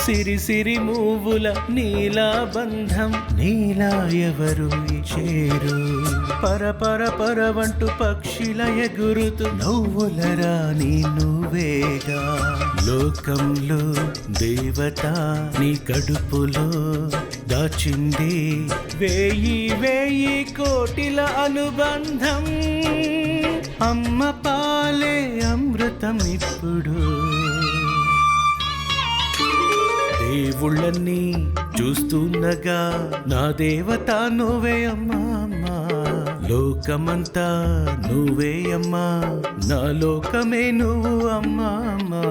సిరి సిరి మూవుల నీలా బంధం నీలా ఎవరు చేరు, పరవంటూ పక్షిల ఎగురుతూ నవ్వులరా నీ నువ్వేగా. లోకంలో దేవత నీ కడుపులో దాచింది వేయి కోటిల అనుబంధం. అమ్మ పాలే అమృతం ఇప్పుడు. దేవుళ్ళని చూస్తుండగా నా దేవత నువ్వే అమ్మా. అమ్మా లోకమంతా నువ్వే అమ్మా, నా లోకమే నువ్వు అమ్మా. అమ్మా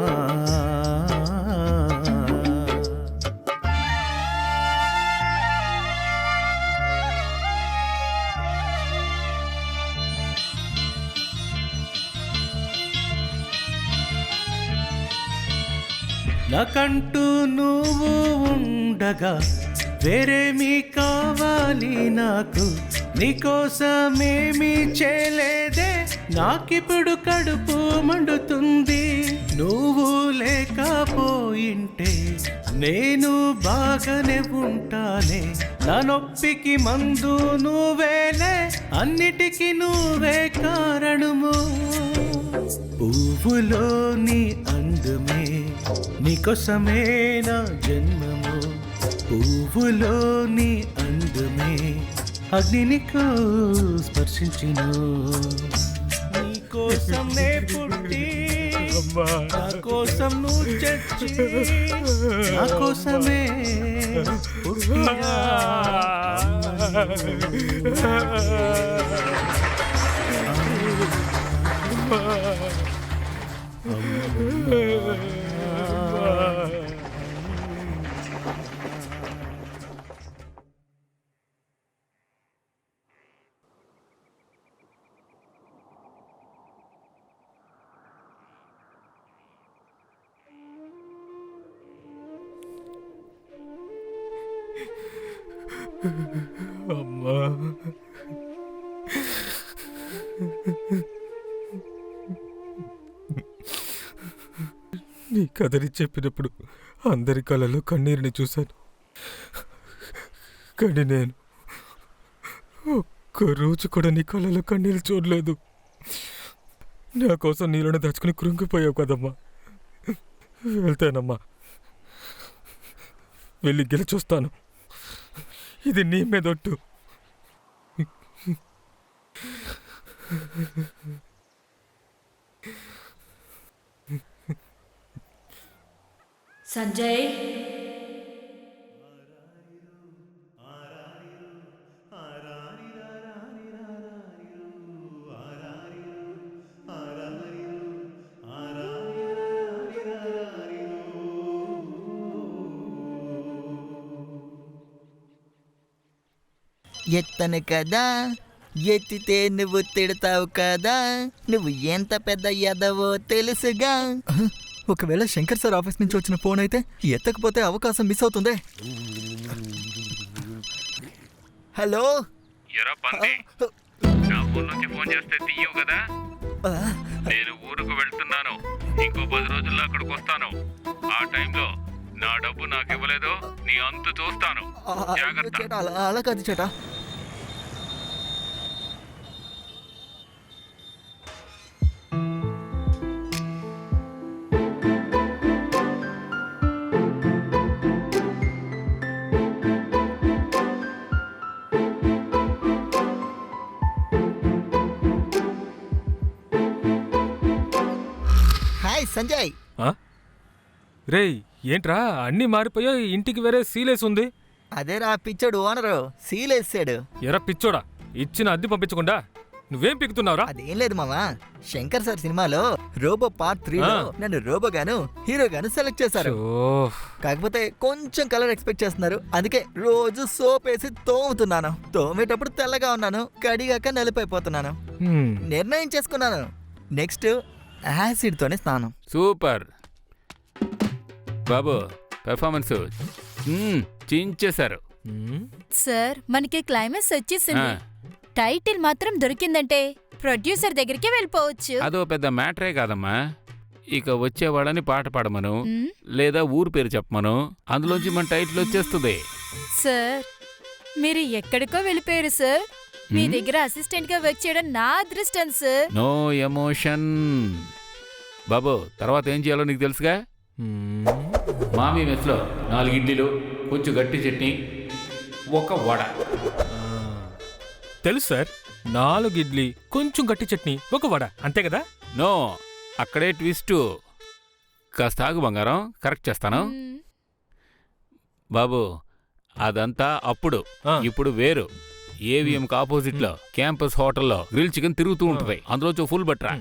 నాకంటూ నువ్వు ఉండగా వేరేమీ కావాలి నాకు. నీకోసమేమీ చేయలేదే, నాకిప్పుడు కడుపు మండుతుంది. నువ్వు లేకపోయింటే నేను బాగానే ఉంటానే. నా నొప్పికి మందు నువ్వేలే, అన్నిటికీ నువ్వే కారణము. పువ్వులోని అందమే నీకోసమే నా జన్మము. పువ్వులోని అందమే అగ్నినికు స్పర్శించును. నీకోసమే పుట్టి నా కోసం నువ్వు చచ్చి, నా కోసమే పుట్టినా. అమ్మా నీ కథని చెప్పినప్పుడు అందరి కళ్ళలో కన్నీరుని చూశాను. కానీ నేను ఒక్కరోజు కూడా నీ కళ్ళలో కన్నీళ్ళు చూడలేదు. నా కోసం నీళ్ళని దాచుకుని కృంగిపోయావు కదమ్మా. వెళ్తానమ్మా, వెళ్ళి గెలిచొస్తాను. ఇది నీ మీదొట్టు. సంజయ్, ఎత్తను కదా, ఎత్తితే నువ్వు తిడతావు కదా. నువ్వు ఎంత పెద్ద ఎదవో తెలుసుగా. ఒకవేళ శంకర్ సార్ ఆఫీస్ నుంచి వచ్చిన ఫోన్ అయితే ఎత్తకపోతే అవకాశం మిస్ అవుతుంది. హలో, ఫోన్ చేస్తే తీయవు కదా. నేను ఊరుకు వెళ్తున్నాను, ఇంకో 10 రోజుల్లో అక్కడికి వస్తాను. ఆ టైంలో నా డబ్బు నాకు ఇవ్వలేదో నీ అంతు చూస్తాను. చేట అలా కాదు చేట. హాయ్ సంజయ్. రేయ్ ఏంట్రా అన్నీ మారిపోయాయి, ఇంటికి వేరే సీలేసి ఉంది. అదేరా పిచ్చోడు ఓనరు సీలేసాడు. ఎరా పిచ్చోడా, ఇచ్చిన అద్దె పంపించకుండా నువ్వేం పిక్కుతున్నావురా? అదేం లేదు మామా, శంకర్ సార్ సినిమాలో రోబో పార్ట్ 3లో నన్ను రోబోగాను హీరోగాను సెలెక్ట్ చేశారు. కాకపోతే కొంచెం కలర్ ఎక్స్పెక్ట్ చేస్తున్నారు, అందుకే రోజు సోప్ వేసి తోముతున్నాను. తోమేటప్పుడు తెల్లగా ఉన్నాను, కడిగాక నలిపైపోతున్నాను. నిర్ణయం చేసుకున్నాను, నెక్స్ట్ యాసిడ్ తోనే స్నానం. సూపర్ బాబు, పెర్ఫార్మెన్స్ చించేశారు. సార్ మనకి క్లైమాక్స్ వచ్చేసింది, టైటిల్ మాత్రం దొరికిందంటే ప్రొడ్యూసర్ దగ్గరికి వెళ్ళిపోవచ్చు. అదో పెద్ద మ్యాటరే కాదమ్మా. ఇక వచ్చేవాడని పాట పాడమను, లేదా ఊరు పేరు చెప్పమను, అందులోంచి మన టైటిల్ వచ్చేస్తుంది. సార్ మీరు ఎక్కడికో వెళ్ళిపోయారు సార్. మీ దగ్గర అసిస్టెంట్ గా వర్క్ చేయడం నా అదృష్టం సార్. No emotion. బాబు తర్వాత ఏం చేయాలో నీకు తెలుసుగా? మామీ మెస్లో 4 ఇడ్లీలు, కొంచెం గట్టి చట్నీ, ఒక వడ. తెలుసు సార్, 4 ఇడ్లీ, కొంచెం గట్టి చట్నీ, ఒక వడ, అంతే కదా? నో, అక్కడే ట్విస్టు. కాస్త ఆగు బంగారం, కరెక్ట్ చేస్తాను. బాబు అదంతా అప్పుడు, ఇప్పుడు వేరు. ఏవిఎంకి ఆపోజిట్లో క్యాంపస్ హోటల్లో గ్రిల్ చికెన్ తిరుగుతూ ఉంటుంది. అందులో ఫుల్ బట్రా.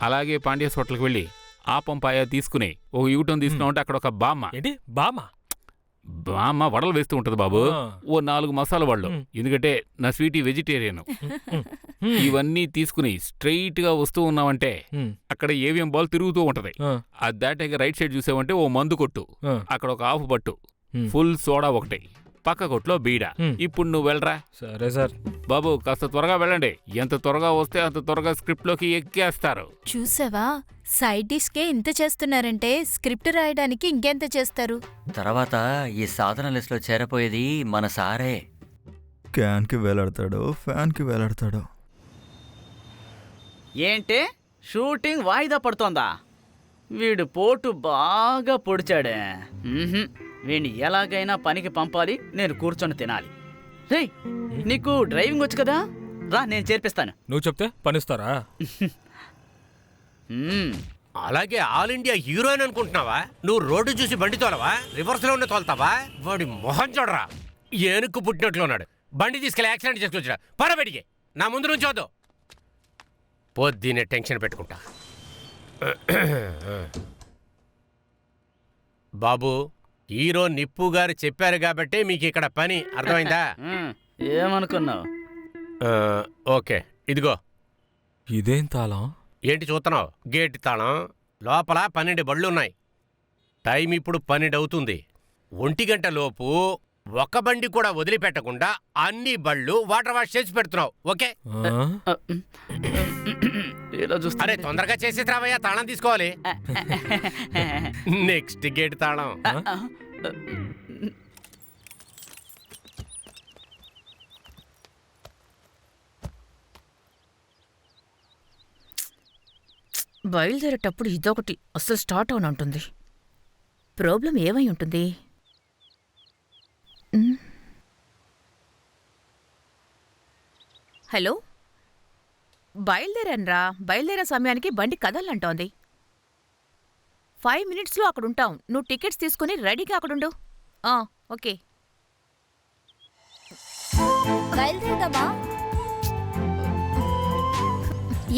అలాగే పాండ్యాస్ హోటల్కి వెళ్ళి ఆ పంపాయ తీసుకుని ఒక యూటర్న్ తీసుకున్నా ఉంటే అక్కడ ఒక బామ్మ వడలు వేస్తూ ఉంటది బాబు. ఓ 4 మసాలా వడలు, ఎందుకంటే నా స్వీటీ వెజిటేరియన్. ఇవన్నీ తీసుకుని స్ట్రైట్ గా వస్తూ ఉన్నామంటే అక్కడ ఏవిఎం బాల్ తిరుగుతూ ఉంటది. అది దాటాక రైట్ సైడ్ చూసావంటే ఓ మందు కొట్టు, అక్కడ ఒక హాఫ్ బట్టు, ఫుల్ సోడా ఒకటి, పక్క కొట్లో బీడా. ఇప్పుడు నువ్వు వెళ్ళరా. సరే సార్. బాబు కాస్త త్వరగా వెళ్ళండి. ఎంత త్వరగా వస్తే అంత త్వరగా స్క్రిప్ట్ లోకి ఎక్కేస్తారు. చూసావా, సైడ్ డిష్ కే ఇంత చేస్తున్నారంటే స్క్రిప్ట్ రాయడానికి ఇంకెంత చేస్తారు. తర్వాత ఈ సాధన లిస్ట్ లో చేరపోయేది మన సారే. క్యాన్కి వేలాడతాడో ఫ్యాన్కి వేలాడతాడో. ఏంటి షూటింగ్ వాయిదా పడుతోందా? వీడు పోటు బాగా పొడిచాడే. వీడిని ఎలాగైనా పనికి పంపాలి, నేను కూర్చొని తినాలి. రేయ్, నీకు డ్రైవింగ్ వచ్చు కదా, రా నేను చేర్పిస్తాను. నువ్వు చెప్తే పనిస్తారా? అలాగే ఆల్ ఇండియా హీరోయిన్ అనుకుంటున్నావా? నువ్వు రోడ్డు చూసి బండి తోలవా, రివర్స్ లో ఉన్న తోలుతావా? వాడి మొహం చూడరా, ఏనుక్కు పుట్టినట్లున్నాడు. బండి తీసుకెళ్ళి యాక్సిడెంట్ చేసుకొచ్చా. పరబడికి నా ముందు నుంచి వద్దు. పొద్దున్నే టెన్షన్ పెట్టుకుంటా. బాబు, హీరో నిప్పు గారు చెప్పారు కాబట్టి మీకు ఇక్కడ పని, అర్థమైందా? ఏమనుకున్నావు? ఓకే, ఇదిగో. ఇదేం తాళం? ఏంటి చూస్తున్నావు? గేట్ తాళం. లోపల 12 బళ్ళున్నాయి. టైం ఇప్పుడు 12 అవుతుంది. 1 గంట లోపు ఒక బండి కూడా వదిలిపెట్టకుండా అన్ని బళ్ళు వాటర్ వాష్ చేసి పెడుతున్నావు. ఓకే? అరే తొందరగా చేసి రావయ్యా, తాళం తీసుకోవాలి. నెక్స్ట్ గేట్ తాళం. బయలుదేరేటప్పుడు ఇదొకటి అస్సలు స్టార్ట్ అవును ఉంటుంది. ప్రాబ్లం ఏమై ఉంటుంది? హలో, బయలుదేరాన్రా. బయలుదేరే సమయానికి బండి కదలంటోంది. 5 మినిట్స్లో అక్కడుంటాం. నువ్వు టికెట్స్ తీసుకుని రెడీగా అక్కడుండు. ఓకే. బయలుదేరదామా?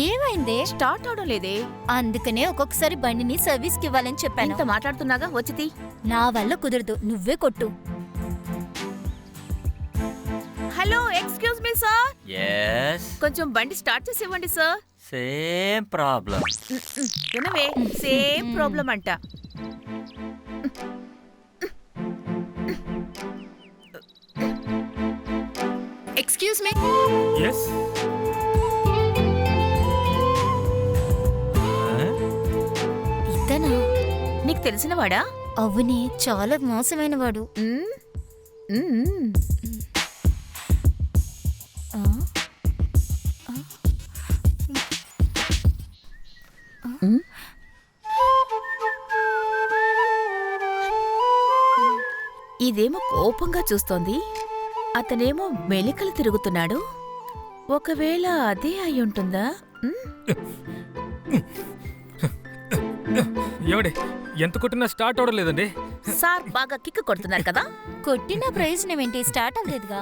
ఏమైంది? స్టార్ట్ అవడం లేదే. అందుకనే ఒక్కొక్కసారి బండిని సర్వీస్కి ఇవ్వాలని చెప్పాను. ఇంత మాట్లాడుతున్నాగా, వచ్చితి. నా వల్ల కుదరదు, నువ్వే కొట్టు. Hello, excuse me sir. yes కొంచెం బండి స్టార్ట్ చేసి ఇవ్వండి సార్. Same problem. వినవే, సేమ్ ప్రాబ్లం అంట. Excuse me. yes ఇతనా? నీకు తెలిసినవాడా? అవునే, చాలా మోసమైన వాడు. ఇదేమో కోపంగా చూస్తోంది, అతనేమో మెలికలు తిరుగుతున్నాడు. ఒకవేళ అదే అయ్యుంటుందా? ఏమండి, ఎంత కొట్టినా స్టార్ట్ అవడం లేదండి. సార్ బాగా కిక్ కొడుతున్నారు కదా. కొట్టిన ప్రయోజనం ఏంటి? స్టార్ట్ అవ్వలేదుగా.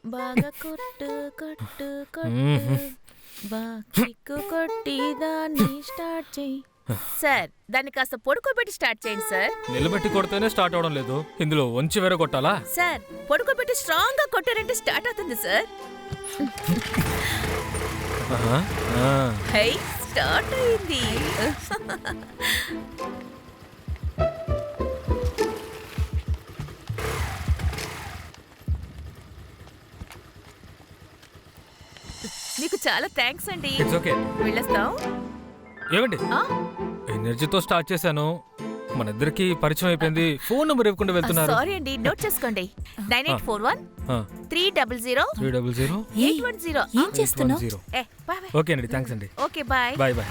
బాగా కొట్టు కొట్టు కొట్టు, బాగా కిక్ కొట్టి దాన్ని స్టార్ట్ చేయి. సార్, దాన్ని కాస్త పొడుకోబెట్టి స్టార్ట్ చేయండి సార్. నిలబెట్టి కొడితేనే స్టార్ట్ అవడం లేదు, ఇందులో వంచి వేరే కొట్టాలా? సార్, పొడుకోబెట్టి స్ట్రాంగ్ గా కొట్టారంటే స్టార్ట్ అవుతుంది సార్. హై, స్టార్ట్ అయింది. మీకు చాలా థ్యాంక్స్ అండి. It's okay. వెళ్ళొస్తాం. ఏమండి, ఎనర్జీతో స్టార్ట్ చేశాను, మన ఇద్దరికి పరిచయం అయిపోయింది, ఫోన్ నెంబర్ ఇవ్వకుండా వెళ్తున్నారు. సారీ అండి, నోట్ చేసుకోండి. 9841 300 300 810. ఏం చేస్తున్నావు? బాయ్. ఓకే అండి, థ్యాంక్స్ అండి. Okay bye. Bye bye.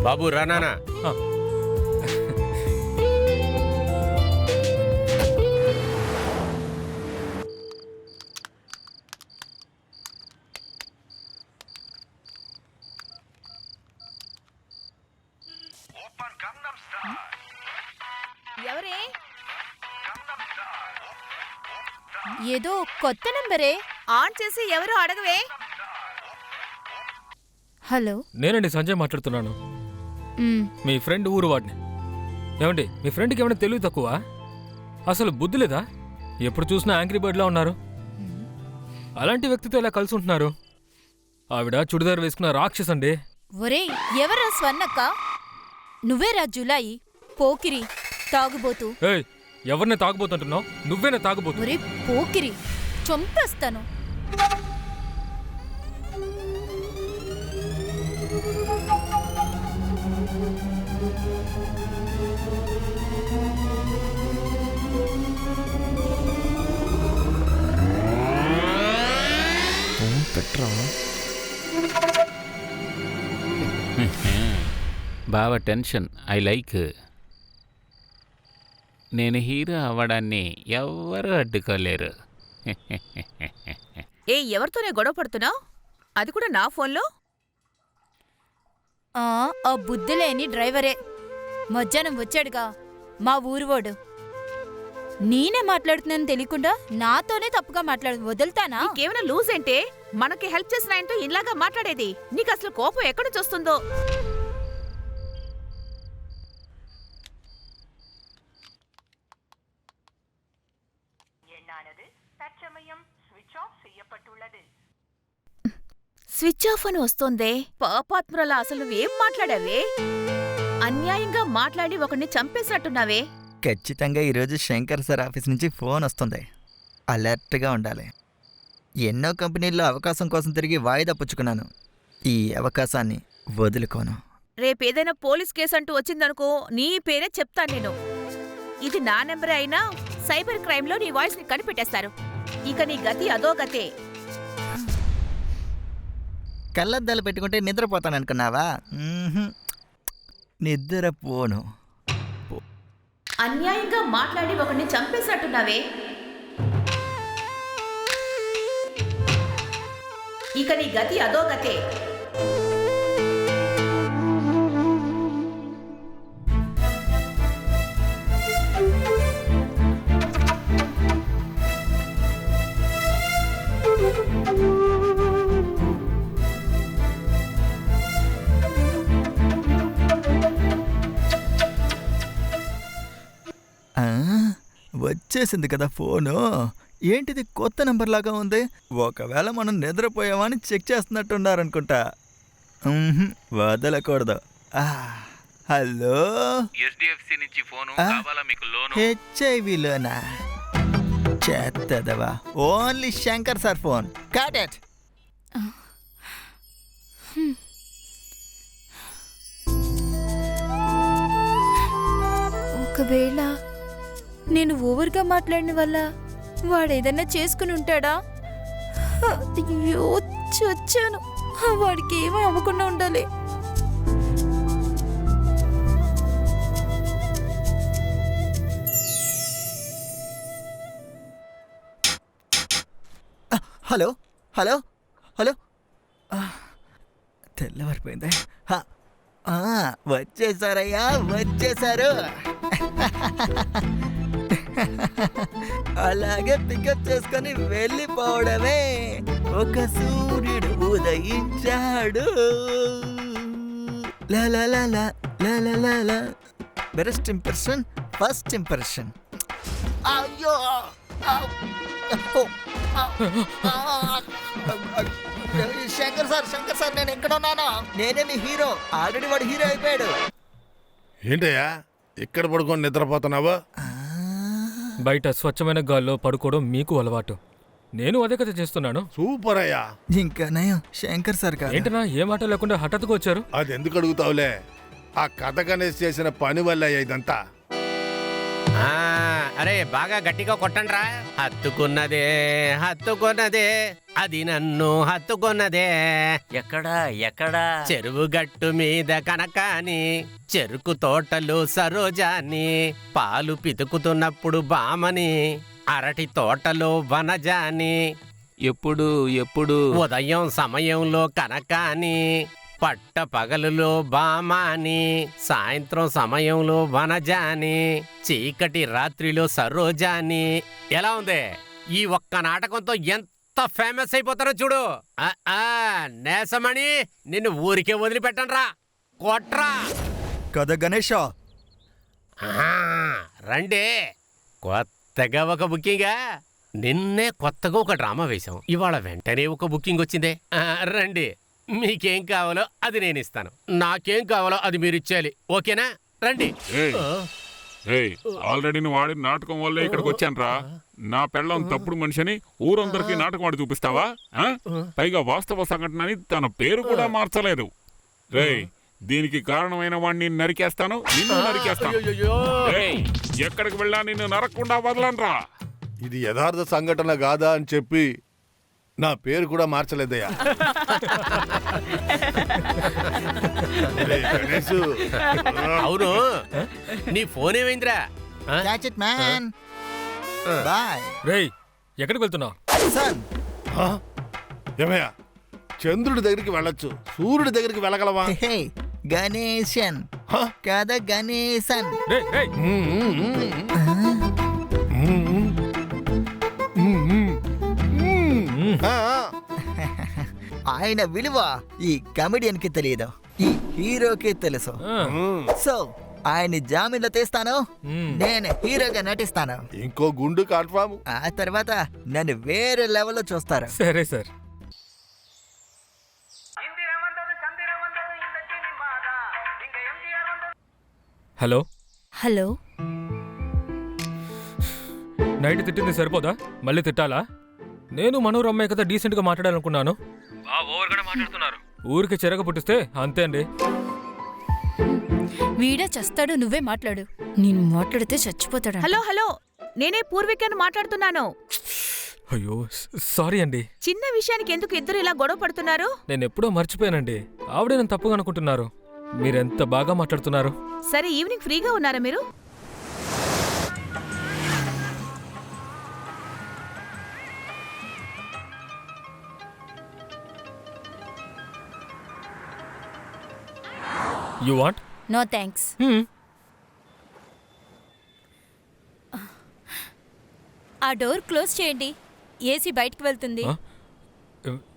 బాబు రానా? ఎవరే? ఏదో కొత్త నెంబరే. ఆన్ చేసి ఎవరో అడగవే. హలో, నేనండి సంజయ్ మాట్లాడుతున్నాను. మీ ఫ్రెండ్ ఊరు వాడిని. ఏమండి, మీ ఫ్రెండ్కి ఏమైనా తెలివి తక్కువ? అసలు బుద్ధి లేదా? ఎప్పుడు చూసినా యాంగ్రీ బర్డ్లా ఉన్నారు. అలాంటి వ్యక్తితో ఇలా కలిసి ఉంటున్నారు. ఆవిడ చుడిదారు వేసుకున్న రాక్షస్ అండి. ఒరే ఎవరా స్వర్ణక్క? నువ్వేరా జులాయి పోకిరి తాగుబోతూ. ఏయ్, ఎవరిని తాగుబోతుంటున్నావు? నువ్వేనా తాగుబోతు? ఒరే పోకిరి, చంపేస్తాను. బావ టెన్షన్, ఐ లైక్. నేను హీరో అవ్వడాన్ని ఎవ్వరూ అడ్డుకోలేరు. ఎవరితోనే గొడవ పడుతున్నావు? అది కూడా నా ఫోన్లో? ఆ బుద్ధిలేని డ్రైవరే మధ్యాహ్నం వచ్చాడుగా మా ఊరువాడు. నేనే మాట్లాడుతున్నాను తెలియకుండా నాతోనే తప్పుగా వదులుతానా? నీకేమైనా లూజ్ అంటే మనకి హెల్ప్ చేసిన ఆయనతో ఇలాగా మాట్లాడేది? నీకు అసలు కోపం ఎక్కడి నుంచి వస్తుందో? స్విచ్ ఆఫ్ అని వస్తోందే. పాపాత్మురలా అసలు నువ్వేం మాట్లాడావే? అన్యాయంగా మాట్లాడి ఒకరిని చంపేసినట్టున్నావే. ఖచ్చితంగా ఈరోజు శంకర్ సార్ ఆఫీస్ నుంచి ఫోన్ వస్తుంది. అలర్ట్గా ఉండాలి. ఎన్నో కంపెనీల్లో అవకాశం కోసం తిరిగి వాయిదా పుచ్చుకున్నాను. ఈ అవకాశాన్ని వదులుకోను. రేపేదైనా పోలీస్ కేసు అంటూ వచ్చిందనుకో, నీ పేరే చెప్తాను నేను. ఇది నా నెంబరే అయినా సైబర్ క్రైమ్లో నీ వాయిస్ని కనిపెట్టేస్తారు. ఇక నీ గతి అదో గతే. కళ్ళద్దాలు పెట్టుకుంటే నిద్రపోతాననుకున్నావా? నిద్రపోను. అన్యాయంగా మాట్లాడి ఒకరిని చంపేసినట్టున్నావే. ఇక నీ గతి అదో గతే. వచ్చేసింది కదా ఫోను. ఏంటిది కొత్త నెంబర్ లాగా ఉంది? ఒకవేళ మనం నిద్రపోయామని చెక్ చేస్తున్నట్టున్నారనుకుంటా. వదలకూడదు. హలో, HDFC నుంచి ఫోను కావాలా మీకు లోను? HIV లోనా? చేత్తదవా. Only Shankar sir phone. Cut it. ఒకవేళ నేను ఓవర్గా మాట్లాడిన వల్ల వాడేదన్నా చేసుకుని ఉంటాడా? అయ్యో చచ్చాను. వాడికి ఏమీ అవ్వకుండా ఉండాలి. Hello hello hello. తెల్లవారిపోయింది. వచ్చేసారయ్యా, వచ్చేసారు. అలాగే పికప్ చేసుకొని వెళ్ళిపోవడమే. ఒక సూర్యుడు ఉదయించాడు. Best impression, first impression. అయ్యో, శంకర్ సార్ నేను ఎక్కడున్నాను? నేనే మీ హీరో. ఆల్రెడీ వాడు హీరో అయిపోయాడు. ఏంటయ్యా ఇక్కడ పడుకొని నిద్రపోతున్నావా? బయట స్వచ్ఛమైన గాల్లో పడుకోవడం మీకు అలవాటు. నేను అదే కథ చేస్తున్నాను. సూపర్ అయ్యా. ఇంకా నయం శంకర్ సార్ కాదు. ఏంటన్నా ఏ మాట లేకుండా హఠాత్తుగా వచ్చారు? అది ఎందుకు అడుగుతావులే, ఆ కథ గణేష్ చేసిన పని వల్ల అయ్యా ఇదంతా. అరే బాగా గట్టిగా కొట్టండ్రా. హత్తుకున్నదే హత్తుకున్నదే అది నన్ను హత్తుకున్నదే. ఎక్కడా ఎక్కడా? చెరువు గట్టు మీద కనకాని, చెరుకు తోటలు సరోజాని, పాలు పితుకుతున్నప్పుడు బామని, అరటి తోటలో వనజాని, ఎప్పుడు ఉదయం సమయంలో కనకాని, పట్ట పగలులో బామాని, సాయంత్రం సమయంలో వనజాని, చీకటి రాత్రిలో సరోజాని. ఎలా ఉంది? ఈ ఒక్క నాటకంతో ఎంత ఫేమస్ అయిపోతారో చూడు. నేసమణి, నిన్ను ఊరికే వదిలిపెట్టండ్రా, కొట్రా. కథ గణేష రండి. కొత్తగా ఒక బుకింగా. నిన్నే కొత్తగా ఒక డ్రామా వేశాం, ఇవాళ వెంటనే ఒక బుకింగ్ వచ్చిందే. రండి, మీకేం కావాలో అది నేను ఇస్తాను, నాకేం కావాలో అది మీరు ఇచ్చేయాలి. ఓకేనా? రండి. ఆల్రెడీ నువ్వు ఆడిన నాటకం వల్లే ఇక్కడికి వచ్చానురా. నా పెళ్ళం తప్పుడు మనిషిని ఊరందరికీ నాటకం ఆడి చూపిస్తావా? పైగా వాస్తవ సంఘటనని తన పేరు కూడా మార్చలేదు. రేయ్, దీనికి కారణమైన వాడిని నరికేస్తాను, నిన్ను నరికేస్తాను. ఎక్కడికి వెళ్ళా నిన్ను నరకకుండా వదలనరా. ఇది యథార్థ సంఘటన కాదా అని చెప్పి నా పేరు కూడా మార్చలేదయ్యా. అవును, నీ ఫోన్ ఏమైందిరా? రేయ్, ఎక్కడికి వెళ్తున్నావు? ఏమయ్యా, చంద్రుడి దగ్గరికి వెళ్ళొచ్చు, సూర్యుడి దగ్గరికి వెళ్ళగలవా? గణేశన్ కథ గణేశన్. ఆయన విలువ ఈ కమెడియన్ కి తెలియదు, ఈ హీరోకి తెలుసు. సో ఆయన జామీన్లో తీస్తాను, నేను హీరోగా నటిస్తాను. ఇంకో గుండు కన్ఫర్మ్. ఆ తర్వాత నన్ను వేరే లెవెల్లో చూస్తారు. సరే సార్. Hello hello. నైట్ తిట్టింది సరిపోదా? మళ్ళీ తిట్టాలా? నేను మనోరమ్మాయి కదా డీసెంట్గా మాట్లాడాలనుకున్నాను. ఊరికి చెరగ పుట్టిస్తే అంతే అండి. వీడే చస్తాడు, నువ్వే మాట్లాడు. నేను మాట్లాడితే చచ్చిపోతాడు. హలో హలో, నేనే పూర్వికను మాట్లాడుతున్నాను. అయ్యో సారీ అండి. చిన్న విషయానికి ఎందుకు ఇద్దరు ఇలా గొడవ పడుతున్నారు? నేను ఎప్పుడో మర్చిపోయానండి. ఆవిడే నన్ను తప్పుగా అనుకుంటున్నారు. మీరెంత బాగా మాట్లాడుతున్నారు. సరే, ఈవినింగ్ ఫ్రీగా ఉన్నారా మీరు? You want? No thanks. ఆ డోర్ క్లోజ్ చేయండి, ఏసీ బయటికి వెళ్తుంది.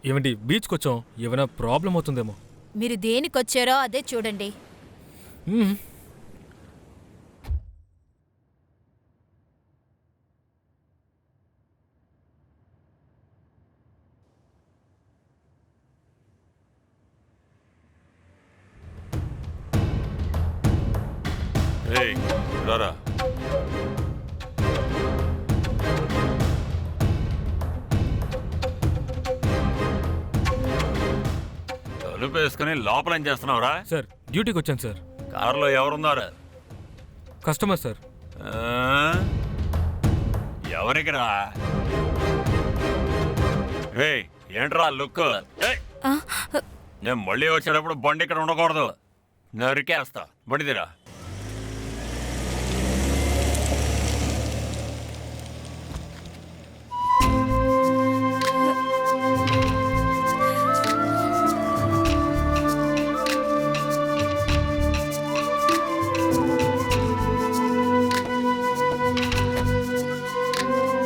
ఏమండి, బీచ్కి వచ్చాం, ఏమైనా ప్రాబ్లం అవుతుందేమో. మీరు దేనికొచ్చారో అదే చూడండి. రారా. తలుపు వేసుకుని లోపల ఏం చేస్తున్నావురా? సార్, డ్యూటీకి వచ్చాను సార్. కారులో ఎవరున్నారు? Customer sir. ఎవరికి రా? ఏంట్రా లుక్? నేను మళ్ళీ వచ్చేటప్పుడు బండి ఇక్కడ ఉండకూడదు, నరికేస్తా. బండి తీరా.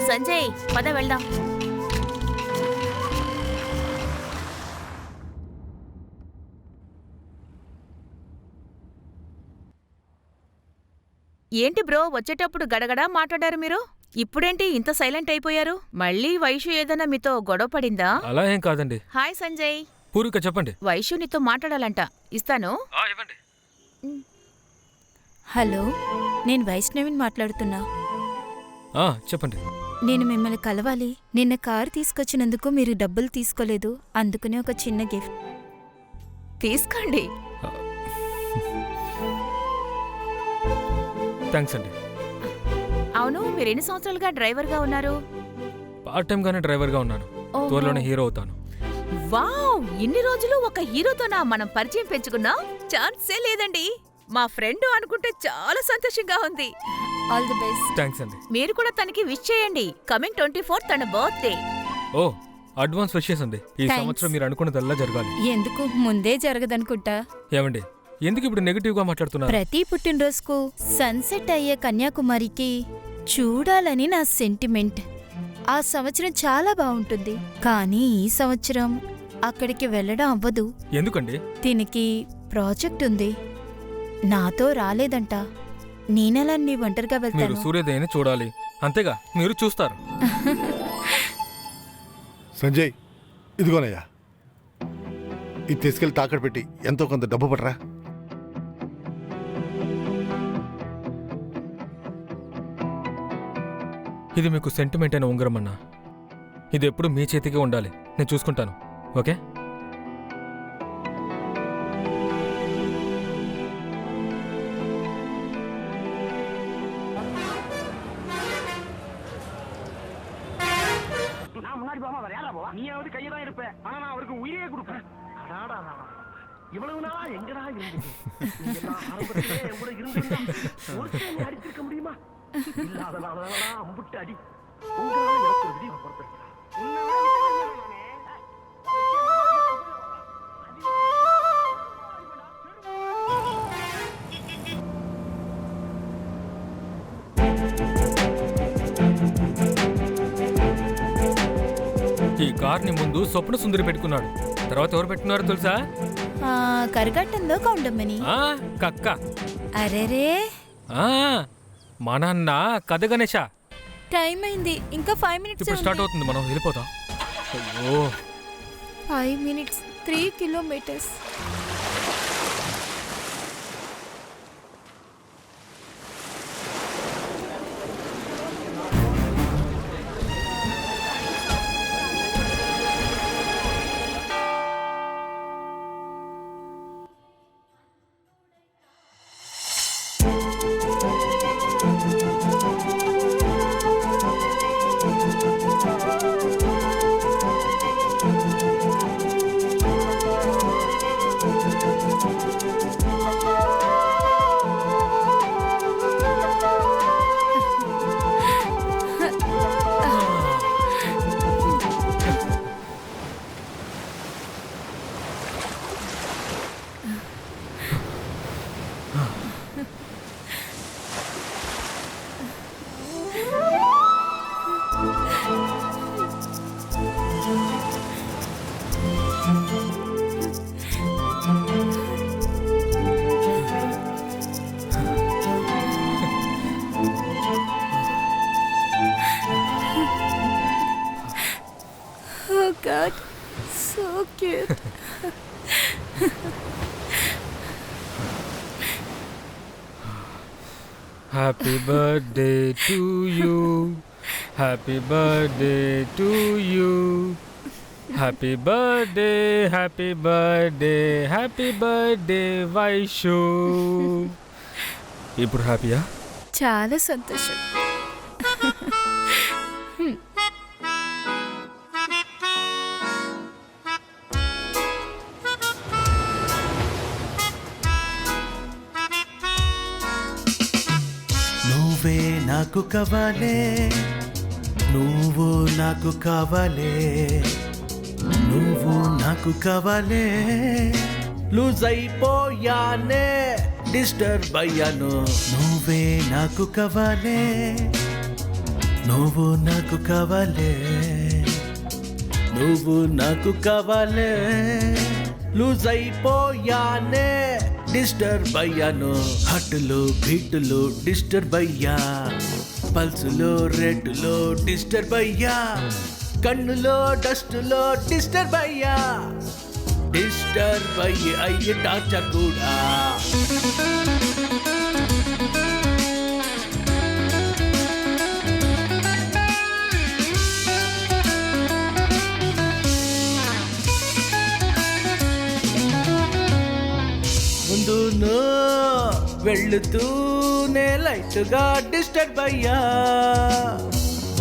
సంజయ్, పద వెళ్దాం. ఏంటి బ్రో, వచ్చేటప్పుడు గడగడా మాట్లాడారు మీరు, ఇప్పుడేంటి ఇంత సైలెంట్ అయిపోయారు? మళ్ళీ వైషు ఏదైనా మీతో గొడవ పడిందా? అలా ఏం కాదండి. హాయ్ సంజయ్. పూర్విక చెప్పండి. వైషు నీతో మాట్లాడాలంట, ఇస్తాను. హలో, నేను వైష్ణవిని మాట్లాడుతున్నా. చెప్పండి. నేను మిమ్మల్ని కలవాలి. నిన్న కారు తీసుకొచ్చినందుకు మీరు డబ్బులు తీసుకోలేదు, అందుకనే ఒక చిన్న గిఫ్ట్ తీసుకోండి. థ్యాంక్స్ అండి. అవును, మీరు ఎన్ని సంవత్సరాలుగా డ్రైవర్గా ఉన్నారు? పార్ట్ టైం గానే డ్రైవర్గా ఉన్నాను. ఓహో. త్వరలోనే హీరో అవుతాను. వావ్, ఇన్ని రోజులు ఒక హీరోతోనా మనం పరిచయం పెంచుకున్నాం? ఛాన్సే లేదండి. మా ఫ్రెండ్ అనుకుంటే చాలా సంతోషంగా ఉంది. All the best. థ్యాంక్స్ అండి. మీరు కూడా తనకి విష్ చేయండి. కమింగ్ 24 తన బర్త్డే. ఓ, అడ్వాన్స్ విషెస్ అండి. ఈ Thanks. సంవత్సరం మీరు అనుకున్నదల్లా జరగాలి. ఎందుకు ముందే జరగదనుకుంటా. ఏమండి, ఎందుకు ఇప్పుడు నెగటివ్ గా మాట్లాడుతున్నారు? ప్రతి పుట్టినరోజుకు సన్సెట్ అయ్యే కన్యాకుమారికి చూడాలని నా సెంటిమెంట్. ఆ సంవత్సరం చాలా బాగుంటుంది, కానీ ఈ సంవత్సరం అక్కడికి వెళ్ళడం అవ్వదు. ఎందుకండి? దీనికి ప్రాజెక్ట్ ఉంది, నాతో రాలేదంట. నేనెలా నీ ఒంటరిగా మీరు వెళ్తాను? సూర్యోదయాన్ని చూడాలి, అంతేగా? మీరు చూస్తారు. సంజయ్, ఇదిగోనయ్యా, ఇది తీసుకెళ్లి తాకట్టు పెట్టి ఎంతో కొంత డబ్బు పట్టరా. ఇది మీకు సెంటిమెంట్ అయిన ఉంగరం అన్నా. ఇది ఎప్పుడు మీ చేతికే ఉండాలి. నేను చూసుకుంటాను, ఓకే? நீயாவது கையதான் இருப்ப, ஆனா நான் அவருக்கு உயிரே கொடுப்பேன். இவ்வளவு நாளா எங்கடா இருந்தது? ஆரம்பத்திலே கூட இருந்திருந்தா ஒருத்தன் அடிச்சிருக்க முடியுமா? இல்லாதனாலதான் அம்புட்டு அடி. உங்களால எனக்கு ஒரு விடிவு பொறுத்திருக்கா. ఈ కార్ని ముందు స్వప్న సుందరి పెట్టుకున్నాడు, తర్వాత ఎవరు పెట్టుకున్నారో తెలుసా? కరగట్టంలో కౌండమ్మని. కక్క. అరేరే, మా నాన్న కథ గణేష. టైం అయింది, ఇంకా 5 minutes. ఇప్పుడు స్టార్ట్ అవుతుంది, మనం వెళ్ళిపోతాం. అయ్యో, 5 minutes, 3 kilometers. Oh God, so cute. Happy birthday to you, happy birthday to you, happy birthday, happy birthday, happy birthday Vaishu. ఇప్పుడు హ్యాపీయా? చాలా సంతోషం. నువ్వే నాకు కావాలే, నువ్వు నాకు కావాలే, నువ్వు నాకు కావాలే. లూజ్ అయిపోయానే, డిస్టర్బ్ అయ్యాను. నువ్వే నాకు కావాలే, నువ్వు నాకు కావాలే, నువ్వు నాకు కావాలే. లూజ్ అయిపోయానే, డిస్టర్బ్ అయ్యాను. హట్టులో బీటులో డిస్టర్బ్ అయ్యా, పల్సులో రెడ్లో డిస్టర్బ్ అయ్యా, కన్నులో డస్టులో డిస్టర్బ్ అయ్యా. డిస్టర్బ్ అయ్యి టార్చర్ కూడా. వెళ్తూనే లైట్గా డిస్టర్బ్ అయ్యా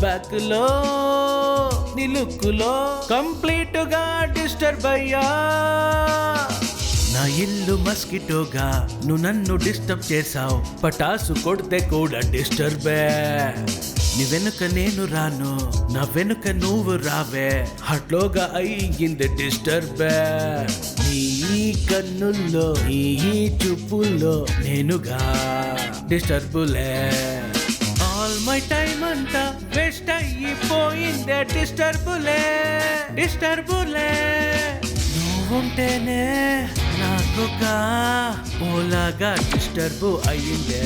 బ్యాక్లో నీ లుక్లో కంప్లీట్ గా డిస్టర్బ్ అయ్యా నా ఇల్లు మస్కిటోగా నువ్వు నన్ను డిస్టర్బ్ చేసావు పటాసు కొడితే కూడా డిస్టర్బే నీ వెనుక నేను రాను నా వెనుక నువ్వు రావే హట్లోగా అయ్యింది డిస్టర్బే నీ కన్నుల్లో నీ చూపుల్లో నేనుగా డిస్టర్బులే ఆల్ మై టైం అంతా వేస్ట్ అయిపోయిందే డిస్టర్బులే నువ్వుంటేనే నాకొక ఓలాగా డిస్టర్బ్ అయ్యిందే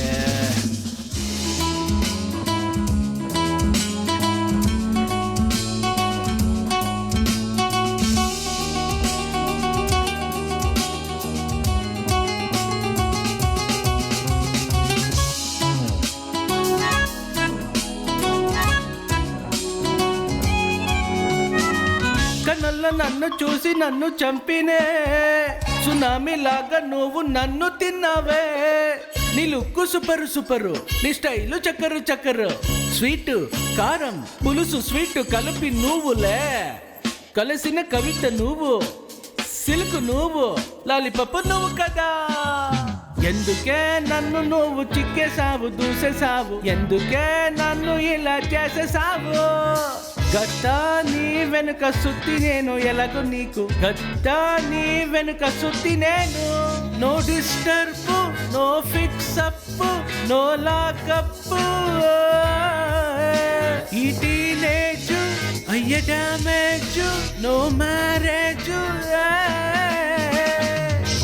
కళ్ళల్లో నన్ను చూసి నన్ను చంపినే సునామీ లాగా నువ్వు నన్ను తిన్నావే నీ లుక్కు సూపరు నీ స్టైలు చక్కరు స్వీట్ కారం పులుసు స్వీట్ కలిపి నువ్వులే కలిసిన కవిత నువ్వు సిల్క్ నువ్వు లాలిపప్పు నువ్వు కదా ఎందుకే నన్ను నువ్వు చిక్కేసావు దూసేసావు ఎందుకే నన్ను ఇలా చేసేసావు గట్టా నీ వెనుక సుత్తి నేను ఎలాగో నీకు గట్టా నీ వెనుక సుత్తి నేను no disturb no fix up no lockup ఈ టీనేజ్ అయ్యే డ్యామేజ్ నో మ్యారేజ్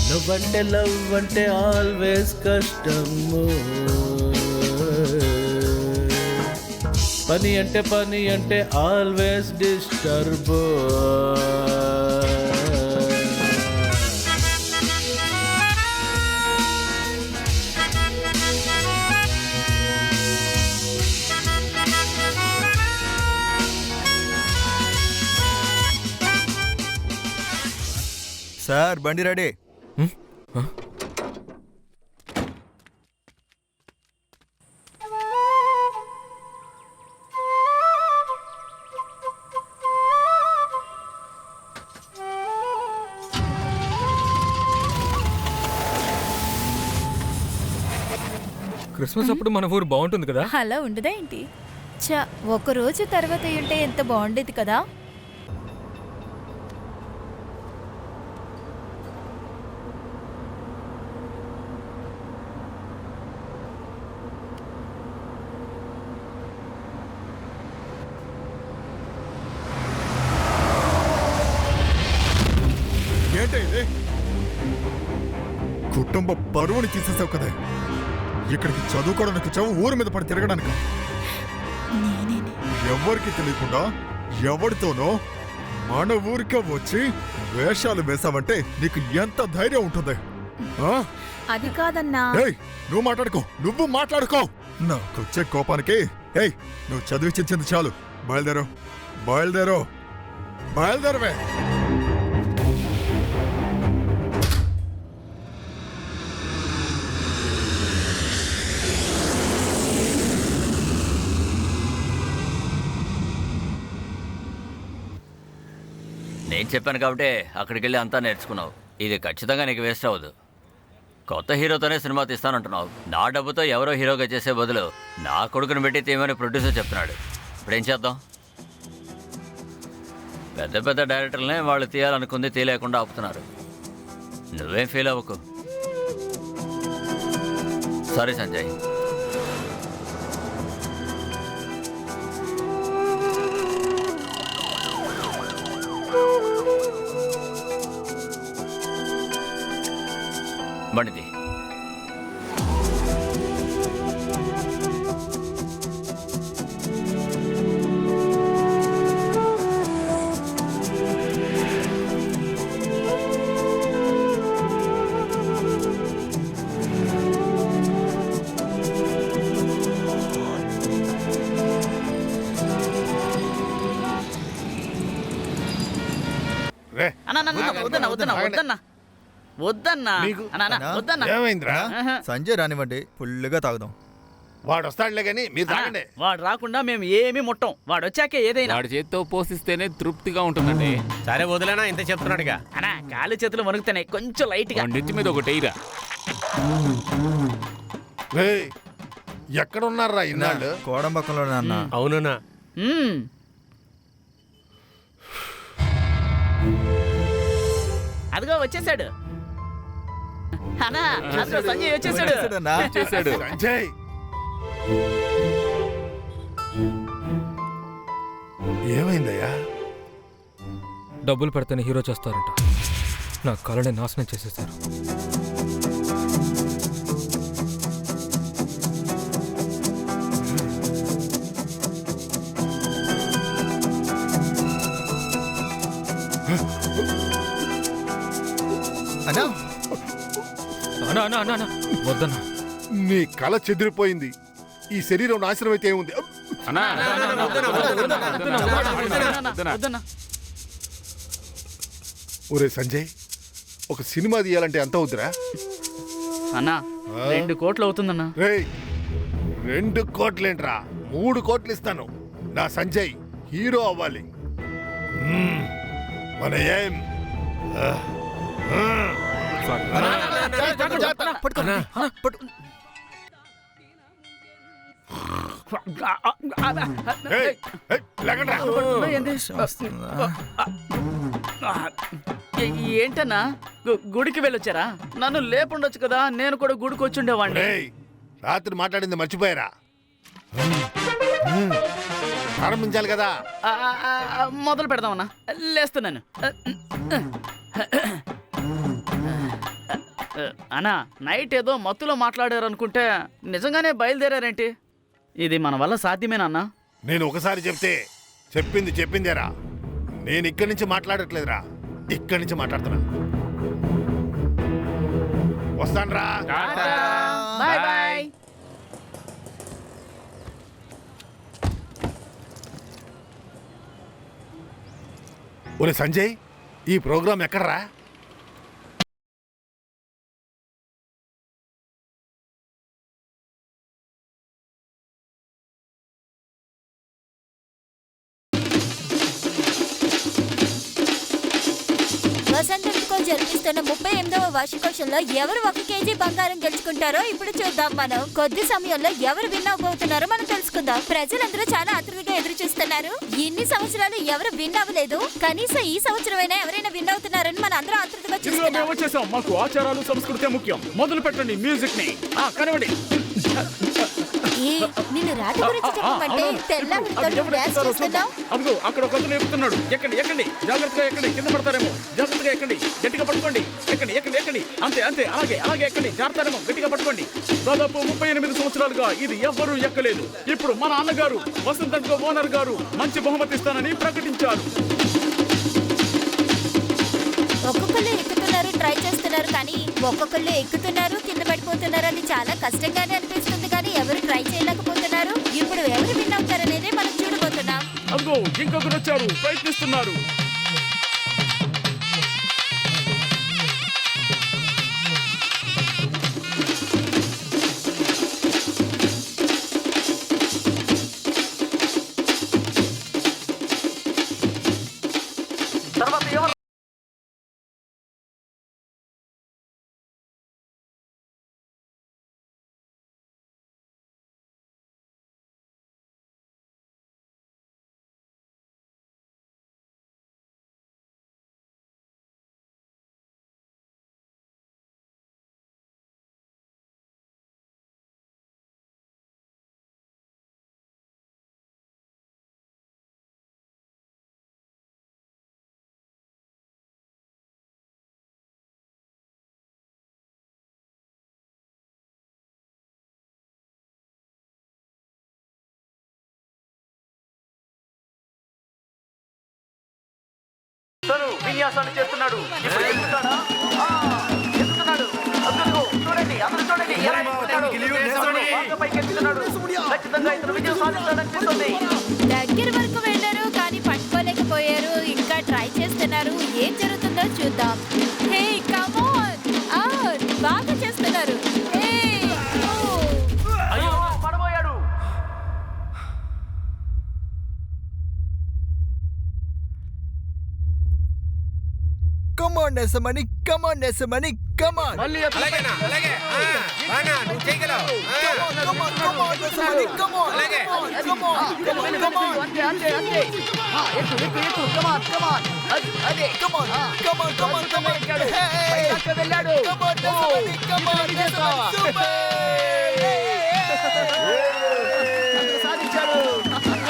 నువ్వంటే లవ్ అంటే ఆల్వేస్ కష్టము పని అంటే ఆల్వేస్ డిస్టర్బ్ సార్ బండి రెడీ. క్రిస్మస్ అప్పుడు మన ఊరు బాగుంటుంది కదా. అలా ఉండదా ఏంటి? చా ఒక రోజు తర్వాత ఉంటే ఎంత బాగుండేది కదా. ఏంటి ఇది? కుటుంబ పరువుని తీసేసావు కదా. ఇక్కడికి చదువుకోవడానికి వచ్చావు, ఊరి మీద పడి తిరగడానికి. ఎవరికి తెలియకుండా ఎవరితోనో మన ఊరికే వచ్చి వేషాలు వేసావంటే నీకు ఎంత ధైర్యం ఉంటుంది? అది కాదన్నా. నువ్వు మాట్లాడుకో. నాకు వచ్చే కోపానికి నువ్వు చదివించింది చాలు. బయలుదేరవే. నేను చెప్పాను కాబట్టి అక్కడికి వెళ్ళి అంతా నేర్చుకున్నావు. ఇది ఖచ్చితంగా నీకు వేస్ట్ అవ్వదు. కొత్త హీరోతోనే సినిమా తీస్తానంటున్నావు. నా డబ్బుతో ఎవరో హీరోగా చేసే బదులు నా కొడుకుని పెట్టి తీయమని ప్రొడ్యూసర్ చెప్తున్నాడు. ఇప్పుడేం చేద్దాం? పెద్ద పెద్ద డైరెక్టర్లనే వాళ్ళు తీయాలనుకుంది తీయలేకుండా ఆపుతున్నారు. నువ్వేం ఫీల్ అవ్వకు. సారీ సంజయ్. బండిది. అన్నా వద్దన్నా. వద్దన్నా అన్నా వద్దన్నా. ఏమైందిరా? సంజయ్ రానివ్వండి, ఫుల్గా తాగుదాం. వాడు వస్తాడులే గాని మీరు తాగండి. వాడు రాకుండా మేము ఏమీ ముట్టం. వాడు వచ్చాకే ఏదైనా. వాడి చేత్తో పోషిస్తేనే తృప్తిగా ఉంటుందండి. సరే వదిలేనా, ఇంత చెప్తున్నాడుగా. అన్నా కాళ్ళు చేతులు వణుకుతున్నాయి, కొంచెం లైట్ గా. నెత్తి మీద ఒకటి ఎయిరా. ఎక్కడున్నారా ఇన్నాళ్ళు? కోడంబకంలో నాన్న. అవునా? అదిగో వచ్చేసాడు అన్నా. అసలు సంజయ్ వచ్చేసాడు. సంజయ్ ఏమైందయ్యా? డబ్బులు పెడితేనే హీరో చేస్తారంట. నా కళని నాశనం చేసేశారు. వద్దన్నా, నీ కళ చెదిరిపోయింది. ఈ శరీరం నాశనం అయితే ఏముంది? ఒరే సంజయ్, ఒక సినిమా తీయాలంటే ఎంత అవుతురా? అన్నా 2 కోట్లు అవుతుందన్నా. 2 కోట్లేంట్రా? 3 కోట్లు ఇస్తాను. నా సంజయ్ హీరో అవ్వాలి. మన ఏం ఏంటన్నా గుడికి వెళ్ళొచ్చారా? నన్ను లేపుండొచ్చు కదా, నేను కూడా గుడికి వచ్చుండేవాడిని. రాత్రి మాట్లాడింది మర్చిపోయారా? ప్రారంభించాలి కదా. మొదలు పెడదామన్నా. లేస్తున్నాను అన్నా. నైట్ ఏదో మత్తులో మాట్లాడారు అనుకుంటే నిజంగానే బయలుదేరారేంటి? ఇది మన వల్ల సాధ్యమేనా అన్నా? నేను ఒకసారి చెప్తే చెప్పిందేరా. నేను ఇక్కడి నుంచి మాట్లాడట్లేదురా, ఇక్కడి నుంచి మాట్లాడుతున్నా. వస్తానురా. Bye bye. ఒరే సంజయ్, ఈ ప్రోగ్రాం ఎక్కడరా? వసంతంతో జరిపిస్తున్న 38వ వార్షికోత్సవంలో ఎవరు 1 కేజీ బంగారం గెలుచుకుంటారో ఇప్పుడు చూద్దాం. మనం కొద్ది సమయంలో ఎవరు విన్ అవ్వబోతున్నారో మనం తెలుసుకుందాం. ప్రజలందరూ చాలా ఆతృతగా ఎదురు చూస్తున్నారు. ఇన్ని సంవత్సరాలు ఎవరు విన్ అవ్వలేదు, కనీసం ఈ సంవత్సరమైనా ఎవరైనా విన్ అవుతున్నారని మన అందరూ ఆతృతగా చూస్తున్నాం. మాకు ఆచారాలు సంస్కృతి ముఖ్యం. మొదలు పెట్టండి మ్యూజిక్ ని. కనవండి. నిన్ను రాట గురించి చెప్పమంటే తెల్ల డాన్స్ చేస్తున్నావు. అదిగో అక్కడ ఒక అతను ఎక్కుతున్నాడు. ఎక్కండి ఎక్కండి, జాగ్రత్తగా ఎక్కండి, కింద పడతారేమో. జాగ్రత్తగా ఎక్కండి, గట్టిగా పట్టుకోండి. ఎక్కండి ఎక్కండి ఎక్కండి, అంతే అంతే, అలాగే అలాగే ఎక్కండి. జాగ్రత్తగా గట్టిగా పట్టుకోండి. దాదాపు 38 సంవత్సరాలుగా ఇది ఎవ్వరూ ఎక్కలేదు. ఇప్పుడు మన అన్నగారు వసంత్ ఓనర్ గారు మంచి బహుమతి ఇస్తానని ప్రకటించారు. ఒక్కొక్కళ్ళు ఎక్కుతున్నారు, ట్రై చేస్తున్నారు, కానీ ఒక్కొక్కళ్ళు ఎక్కుతున్నారు, కింద పడిపోతున్నారు. అది చాలా కష్టంగానే అనిపిస్తుంది, కానీ ఎవరు ట్రై చేయలేకపోతున్నారు. ఇప్పుడు ఎవరు విన్ అవుతారనేదే మనం చూడబోతున్నాం. అదిగో ఇంకొకరు వచ్చారు, ప్రయత్నిస్తున్నారు. తను విన్యాసాలు చేస్తున్నాడు. ఇప్పుడు ఎక్కుతాడా? ఎక్కుతున్నాడు. అదిగో చూడండి, అందరూ చూడండి. ఎలా ఎక్కుతున్నాడు? బాగా పైకి ఎక్కుతున్నాడు. ఖచ్చితంగా ఇతను విజయం సాధిస్తాడనిపిస్తుంది. దగ్గర వరకు వెళ్ళారు, కానీ పట్టుకోలేకపోయారు. ఇంకా ట్రై చేస్తున్నారు. ఏం జరుగుతుందో చూద్దాం. Hey come on. Come on Nesamani, come on Nesamani, come on. అలాగేనా? అలాగే. బాగా నువ్వు చేయగలవు. కమాన్ నేసమని, కమాన్. అలాగే.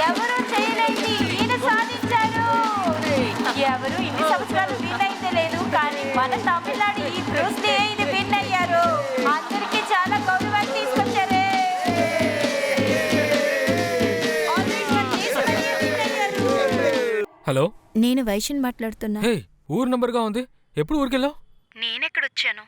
ఎవరు చేయలేంది ఈయన సాధించారు. ఎవరు ఇన్ని సంవత్సరాలు విన్ అయితే లేదు, కానీ మన తమిళనాడు ఈ బ్రూస్ లీ ఇది విన్ అయ్యారు. అందరికీ చాలా గౌరవాన్ని తీసుకొచ్చారే. హలో, నేను వైషన్ మాట్లాడుతున్నా. హే, ఊరు నంబర్గా ఉంది. ఎప్పుడు ఊరికెళ్ళావు? నేనెక్కడొచ్చాను?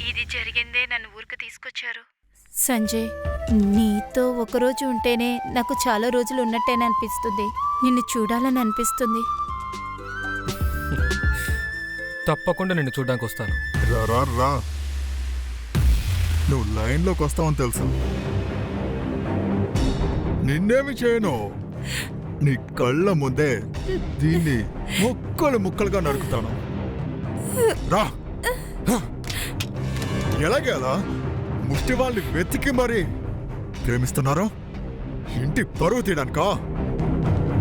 ఇది జరిగిందే నన్ను ఊరికి తీసుకొచ్చారు. సంజయ్, నీతో ఒకరోజు ఉంటేనే నాకు చాలా రోజులు ఉన్నట్టేనే అనిపిస్తుంది. నిన్ను చూడాలని అనిపిస్తుంది. తప్పకుండా నిన్ను చూడడానికి వస్తాను. రా. నువ్వు లైన్లోకి వస్తావని తెలుసు. నిన్నేమి చేయను. నీ కళ్ళ ముందే దీన్ని ముక్కలుగా నరుకుతాను. రా. ఎలాగే అలా ముష్టి వాళ్ళని వెతికి మరీ ప్రేమిస్తున్నారు? ఇంటి పరువు తీయడానికా?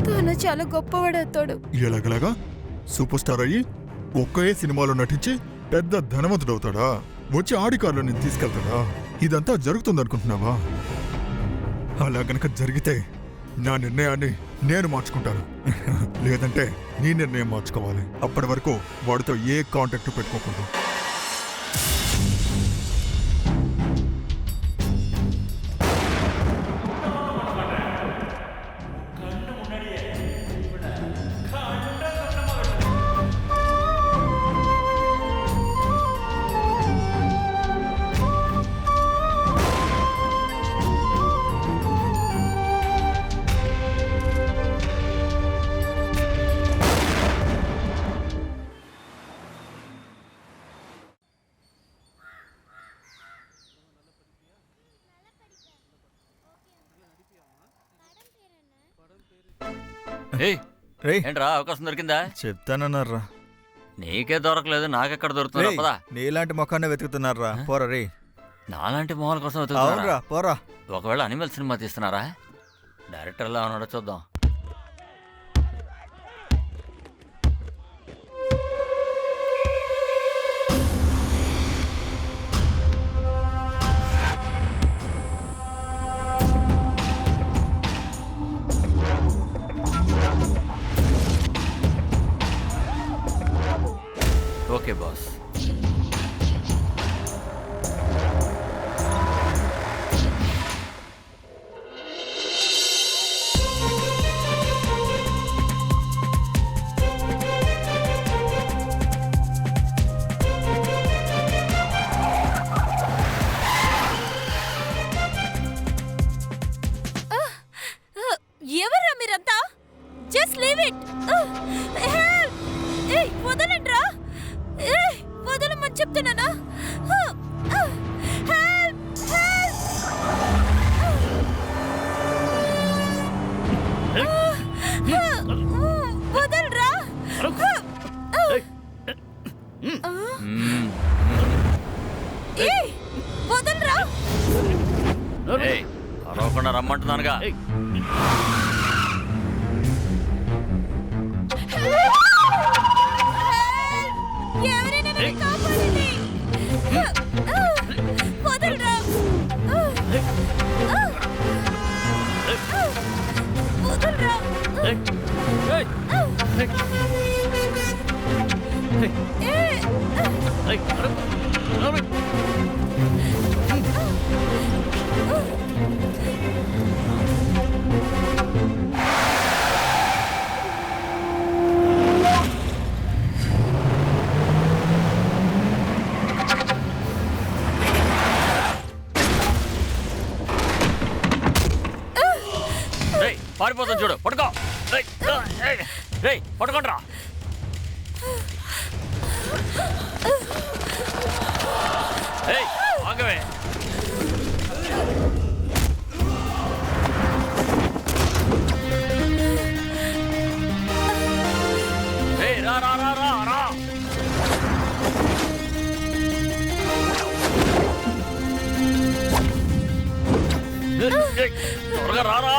తను చాలా గొప్పవాడవుతాడు. ఎలాగలాగా సూపర్ స్టార్ అయ్యి ఒకే సినిమాలో నటించి పెద్ద ధనవంతుడవుతాడా? వచ్చి ఆడికారులో నేను తీసుకెళ్తాడా? ఇదంతా జరుగుతుందనుకుంటున్నావా? అలా గనక జరిగితే నా నిర్ణయాన్ని నేను మార్చుకుంటాను. లేదంటే నీ నిర్ణయం మార్చుకోవాలి. అప్పటి వరకు వాడితో ఏ కాంటాక్ట్ పెట్టుకోకూడదు. ఏంట్రా అవకాశం దొరికిందా? చెప్తానన్నారా. నీకే దొరకలేదు, నాకెక్కడ దొరుకుతుందా? పదా. నీలాంటి మొఖాన్ని వెతుకుతున్నారా? పోరా రే. నాలాంటి మొహాల కోసం అవునరా, వెతుకుతున్నారా? పోరా. ఒకవేళ అనిమల్ సినిమా తీస్తున్నారా? డైరెక్టర్లా ఉన్నాడో చూద్దాం. Okay boss. ఎవర్రా మీరంతా? Just leave it. హెల్ప్! ఏయ్ వదలండ్రా. ఏయ్ వదలమని చెప్తున్నానా? హెల్ప్! హెల్ప్! వదలరా. ఏయ్ వదలరా. అరవకుండా రమ్మంటున్నానుగా. ఎవరైనా నన్ను కాపాడండి. వదలరా. వదలరా. చూడు పట్టుకో. పట్టుకోండ్రా. ఆగవే. రా రా రా రా రా. త్వరగా రారా.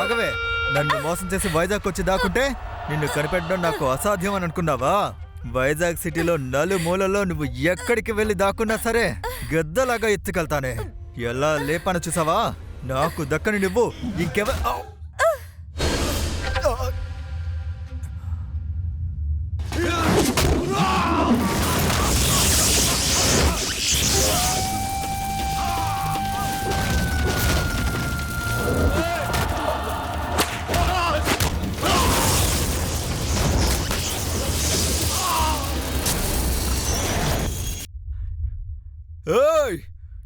ఆగవే, నన్ను మోసం చేసి వైజాగ్ వచ్చి దాక్కుంటే నిన్ను కనిపెట్టడం నాకు అసాధ్యం అని అనుకున్నావా? వైజాగ్ సిటీలో నలుమూలలో నువ్వు ఎక్కడికి వెళ్ళి దాక్కున్నా సరే గద్దలాగా ఎత్తుకెళ్తానే. ఎలా లేపన చూసావా? నాకు దక్కని నువ్వు ఇంకెవ ఏయ్,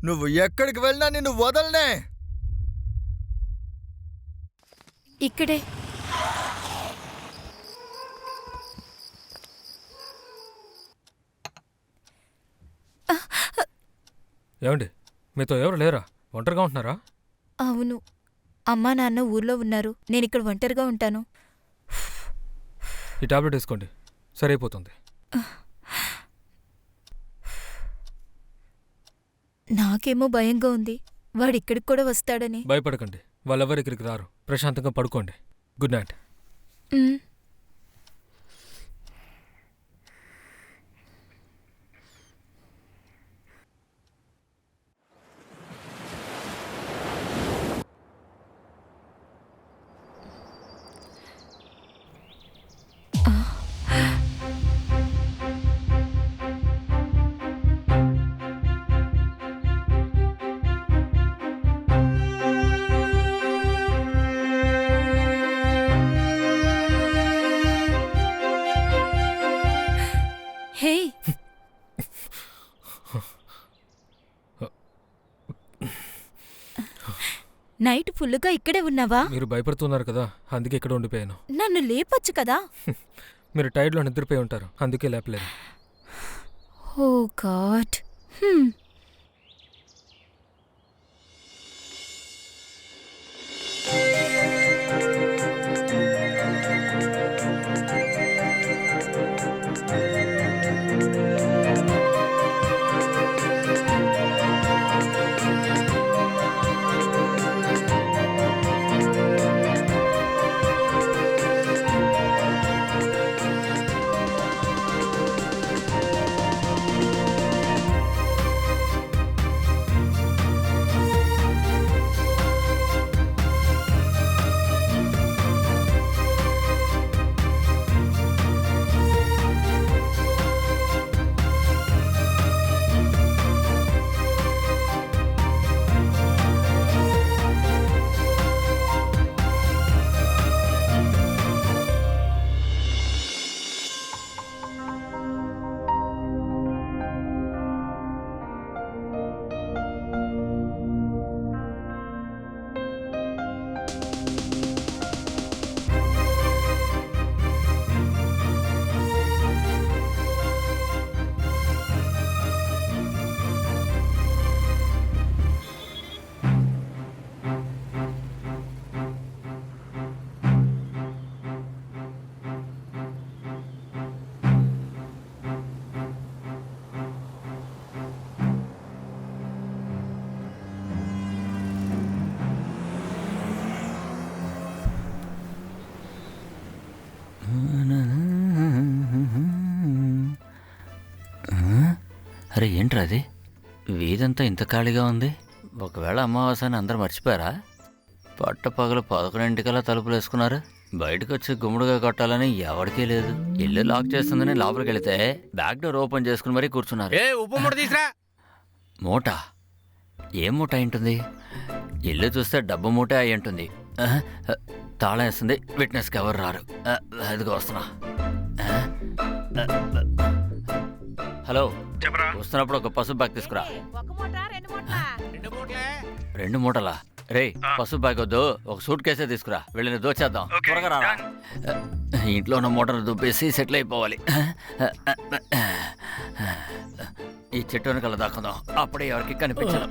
నువ్వు ఎక్కడికి వెళ్ళినా నిన్ను వదలనే. ఇక్కడే. ఏమండి, మీతో ఎవరు లేరా? ఒంటరిగా ఉంటున్నారా? అవును, అమ్మా నాన్న ఊర్లో ఉన్నారు. నేను ఇక్కడ ఒంటరిగా ఉంటాను. ఈ టాబ్లెట్ వేసుకోండి, సరైపోతుంది. నాకేమో భయంగా ఉంది, వాడిక్కడికి కూడా వస్తాడని. భయపడకండి, వాళ్ళెవరు ఇక్కడికి రారు. ప్రశాంతంగా పడుకోండి. Good night. నైట్ ఫుల్లుగా ఇక్కడే ఉన్నావా? మీరు భయపడుతున్నారు కదా, అందుకే ఇక్కడ ఉండిపోయాను. నన్ను లేపొచ్చు కదా. మీరు టైర్డ్లో నిద్రపోయి ఉంటారు, అందుకే లేపలేదు. ఓ గాడ్. అరే ఏంట్రా అది? వీధంతా ఇంత ఖాళీగా ఉంది. ఒకవేళ అమావాస్యని అందరూ మర్చిపోయారా? పట్టపగలు 11 తలుపులు వేసుకున్నారు. బయటకు వచ్చి గుమ్ముడుగా కొట్టాలని ఎవరికీ లేదు. ఇల్లు లాక్ చేస్తుందని లోపలికి వెళితే బ్యాక్ డోర్ ఓపెన్ చేసుకుని మరీ కూర్చున్నారు. ఉప్పు మూట తీసురా. మూట? ఏం మూట అయింటుంది? ఇల్లు చూస్తే డబ్బు మూటే అయి ఉంటుంది. తాళం వేస్తుంది, విట్నెస్కి ఎవరు రారు. అదిగో వస్తున్నా. హలో, వస్తున్నప్పుడు ఒక పసుపు బ్యాగ్ తీసుకురా. 2 మూటలా? రే, పసుపు బ్యాగ్ వద్దు, ఒక సూట్ కేసే తీసుకురా. వెళ్ళిన దోచేద్దాం. త్వరగా రా. ఇంట్లో ఉన్న మూటను దుబ్బేసి సెటిల్ అయిపోవాలి. ఈ చెట్టు వెనకాల దాక్కుందాం, అప్పుడే ఎవరికి కనిపించదు.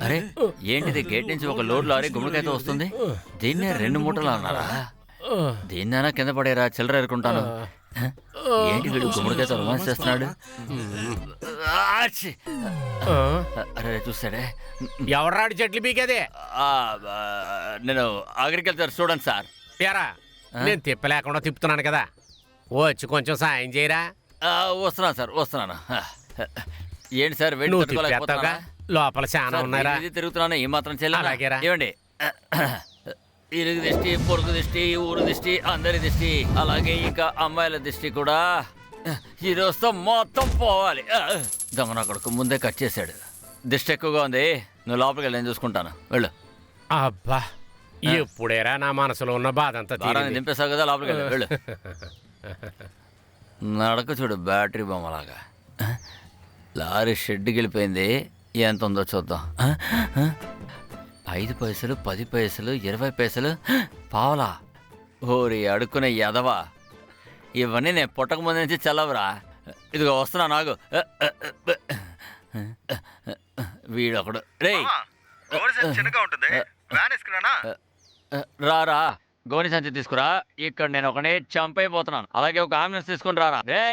అరే ఏంటిది? గేట్ నుంచి ఒక లోడ్ లారీ గుమ్మడికాయతో వస్తుంది. దీన్నే 2 మూటలు అన్నారా? దీన్నైనా కింద పడేరా, చిల్లర ఎరుకుంటాను. ఏంటి వీడు గుమ్మడికాయతో రొమాన్స్ చేస్తున్నాడు? అరే చూస్తాడే. ఎవరాడు చెట్లు పీకేదే? నేను అగ్రికల్చర్ స్టూడెంట్ సార్. యారా, నేను తిప్పలేకుండా తిప్పుతున్నాను కదా, వచ్చి కొంచెం సాయం చేయరా. వస్తున్నాను సార్, వస్తున్నాను. ఏంటి సార్ లోపల చాలా ఉన్నారా? తిరుగుతున్నాను, ఏ మాత్రం అలాగేరా. ఏమండి, ఇరుగు దిష్టి, పొరుగు దిష్టి, ఊరు దిష్టి, అందరి దిష్టి, అలాగే ఇంకా అమ్మాయిల దిష్టి కూడా ఈ రోజుతో మొత్తం పోవాలి. దొంగన కొడుకు ముందే కట్ చేశాడు. దిష్టి ఎక్కువగా ఉంది, నువ్వు లోపలికి వెళ్ళి నేను చూసుకుంటాను. వెళ్ళు. అబ్బా, ఎప్పుడేరా నా మనసులో ఉన్న బాధ అంతా దింపేసావు కదా, లోపలికి వెళ్ళి వెళ్ళు. నడక చూడు, బ్యాటరీ బొమ్మలాగా. లారీ షెడ్కి వెళ్ళిపోయింది. ఎంత ఉందో చూద్దాం. 5 పైసలు, 10 పైసలు, 20 పైసలు, పావలా. ఓరి అడుక్కునే ఎదవా, ఇవన్నీ నేను పుట్టక ముందు నుంచి చల్లవరా. ఇదిగో వస్తున్నా నాగు. వీడొకడు. రే రారా, గోని సంచి తీసుకురా. ఇక్కడ నేను ఒకనే చంపైపోతున్నాను. అలాగే ఒక అంబులెన్స్ తీసుకుని రారా. రే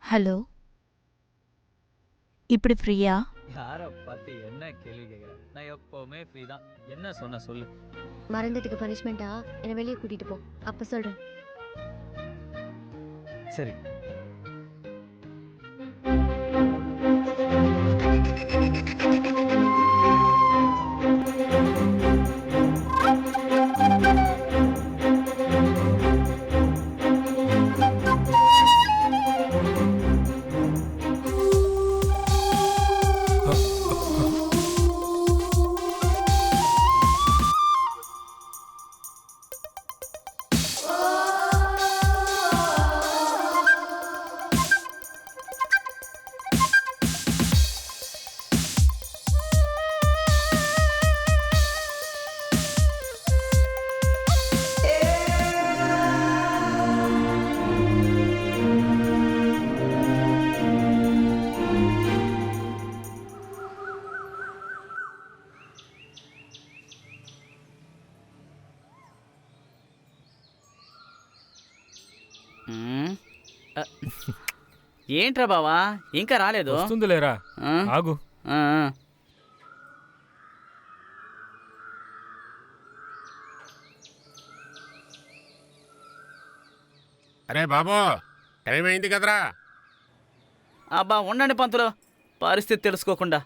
ஹலோ, இப்படி ஃப்ரீயா? யாரை பார்த்து என்ன கேள்வி கேட்குற? நான் எப்பவுமே ஃப்ரீ தான். என்ன சொன்ன சொல்லு. மறந்ததுக்கு பனிஷ்மெண்டா என்னை வெளியே கூட்டிட்டு போ, அப்ப சொல்றேன். சரி. ఏంట్రా బావా, ఇంకా రాలేదు? వస్తుందిలేరా, ఆగు. అరే బాబు, టైం అయింది కదరా. అబ్బా ఉండండి పంతులు, పరిస్థితి తెలుసుకోకుండా.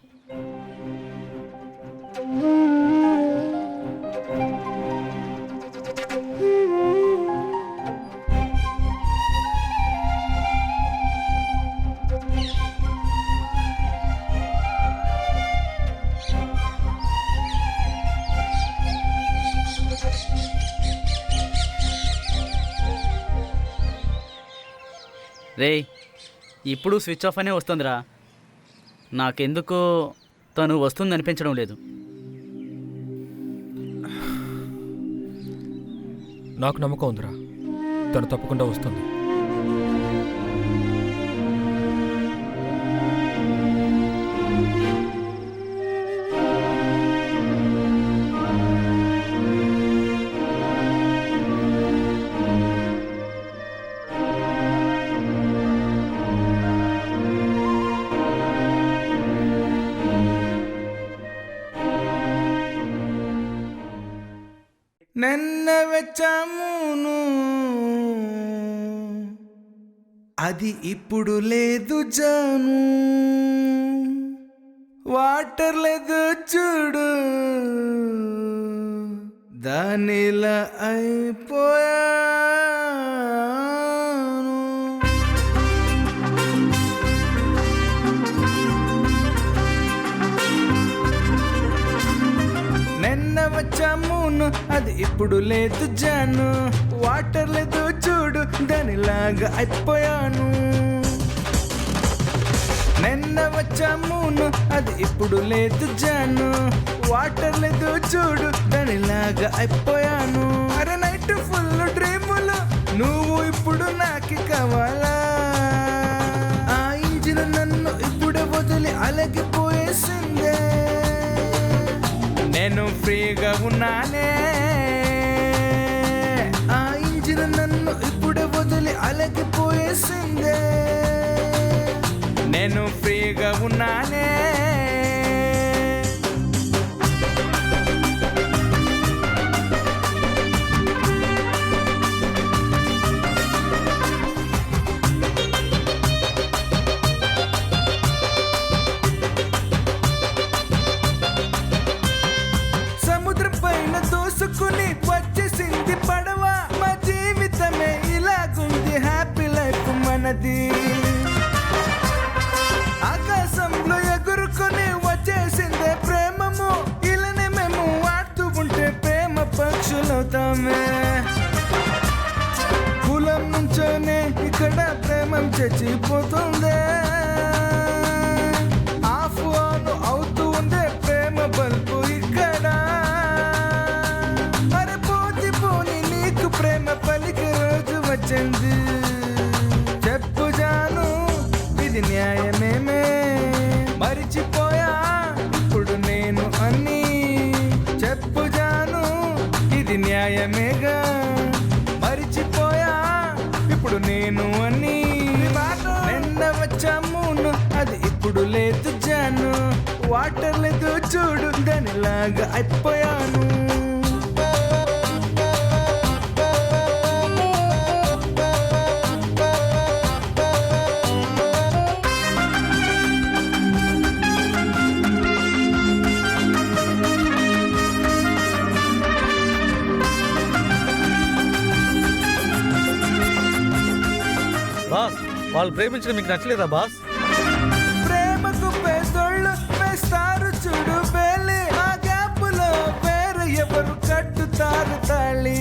రే, ఇప్పుడు స్విచ్ ఆఫ్ అనే వస్తుందిరా. నాకెందుకో తను వస్తుంది అనిపించడం లేదు. నాకు నమ్మకం ఉందిరా, తను తప్పకుండా వస్తుంది. నిన్న వెచ్చామును అది ఇప్పుడు లేదు జాను, వాటర్ లేదు చూడు దానిలా అయిపోయాను. నిన్న వచ్చామును అది ఇప్పుడు లేదు జాను, వాటర్ లేదు చూడు దానిలాగా అయిపోయాను. నిన్న వచ్చామును అది ఇప్పుడు లేదు జాను, వాటర్ లేదు చూడు దానిలాగా అయిపోయాను. అరే నైట్ ఫుల్ డ్రీములు నువ్వు ఇప్పుడు నాకు కావాలా, ఆ ఇంజిన్ నన్ను ఇప్పుడు వదిలి అలగిపోయేసిందే. నేను ఫ్రీగా ఉన్నానే, ఆ ఇంజిన్ నన్ను ఇప్పుడు వదిలి అలగిపోయేసిందే. నేను ఫ్రీగా ఉన్నానే. సముద్రం పైన దోసుకుని వచ్చేసింది పడవ, మా జీవితమే ఇలాగుంది, హ్యాపీ లైఫ్ మనది. ఆకాశంలో ఎగురుకొని వచ్చేసిందే ప్రేమము, ఇలానే మేము వాడుతూ ఉంటే ప్రేమ పక్షులవుతామే. కులం నుంచోనే ఇక్కడ ప్రేమం చచ్చిపోతుందే, ఆఫ్ ఆన్ అవుతూ ఉందే ప్రేమ బల్బు ఇక్కడ. అరే పోతి పోని నీకు ప్రేమ పలికి రోజు వచ్చింది, చెప్పు జాను ఇది న్యాయమేమే. మరిచిపోయా ఇప్పుడు నేను అన్ని, చెప్పు జాను ఇది న్యాయమేగా. మరిచిపోయా ఇప్పుడు నేను అన్ని. నిన్న వచ్చామును అది ఇప్పుడు లేదు జాను, వాటర్ లేదు చూడు దానిలాగా అయిపోయాను. బాస్ వాళ్ళు ప్రేమించడం మీకు నచ్చలేదా బాస్? ప్రేమకు పేదోళ్ళు వేస్తారు చూడు వేలి, ఆ గ్యాపులో వేరే ఎవరు కట్టుతారు తాళి.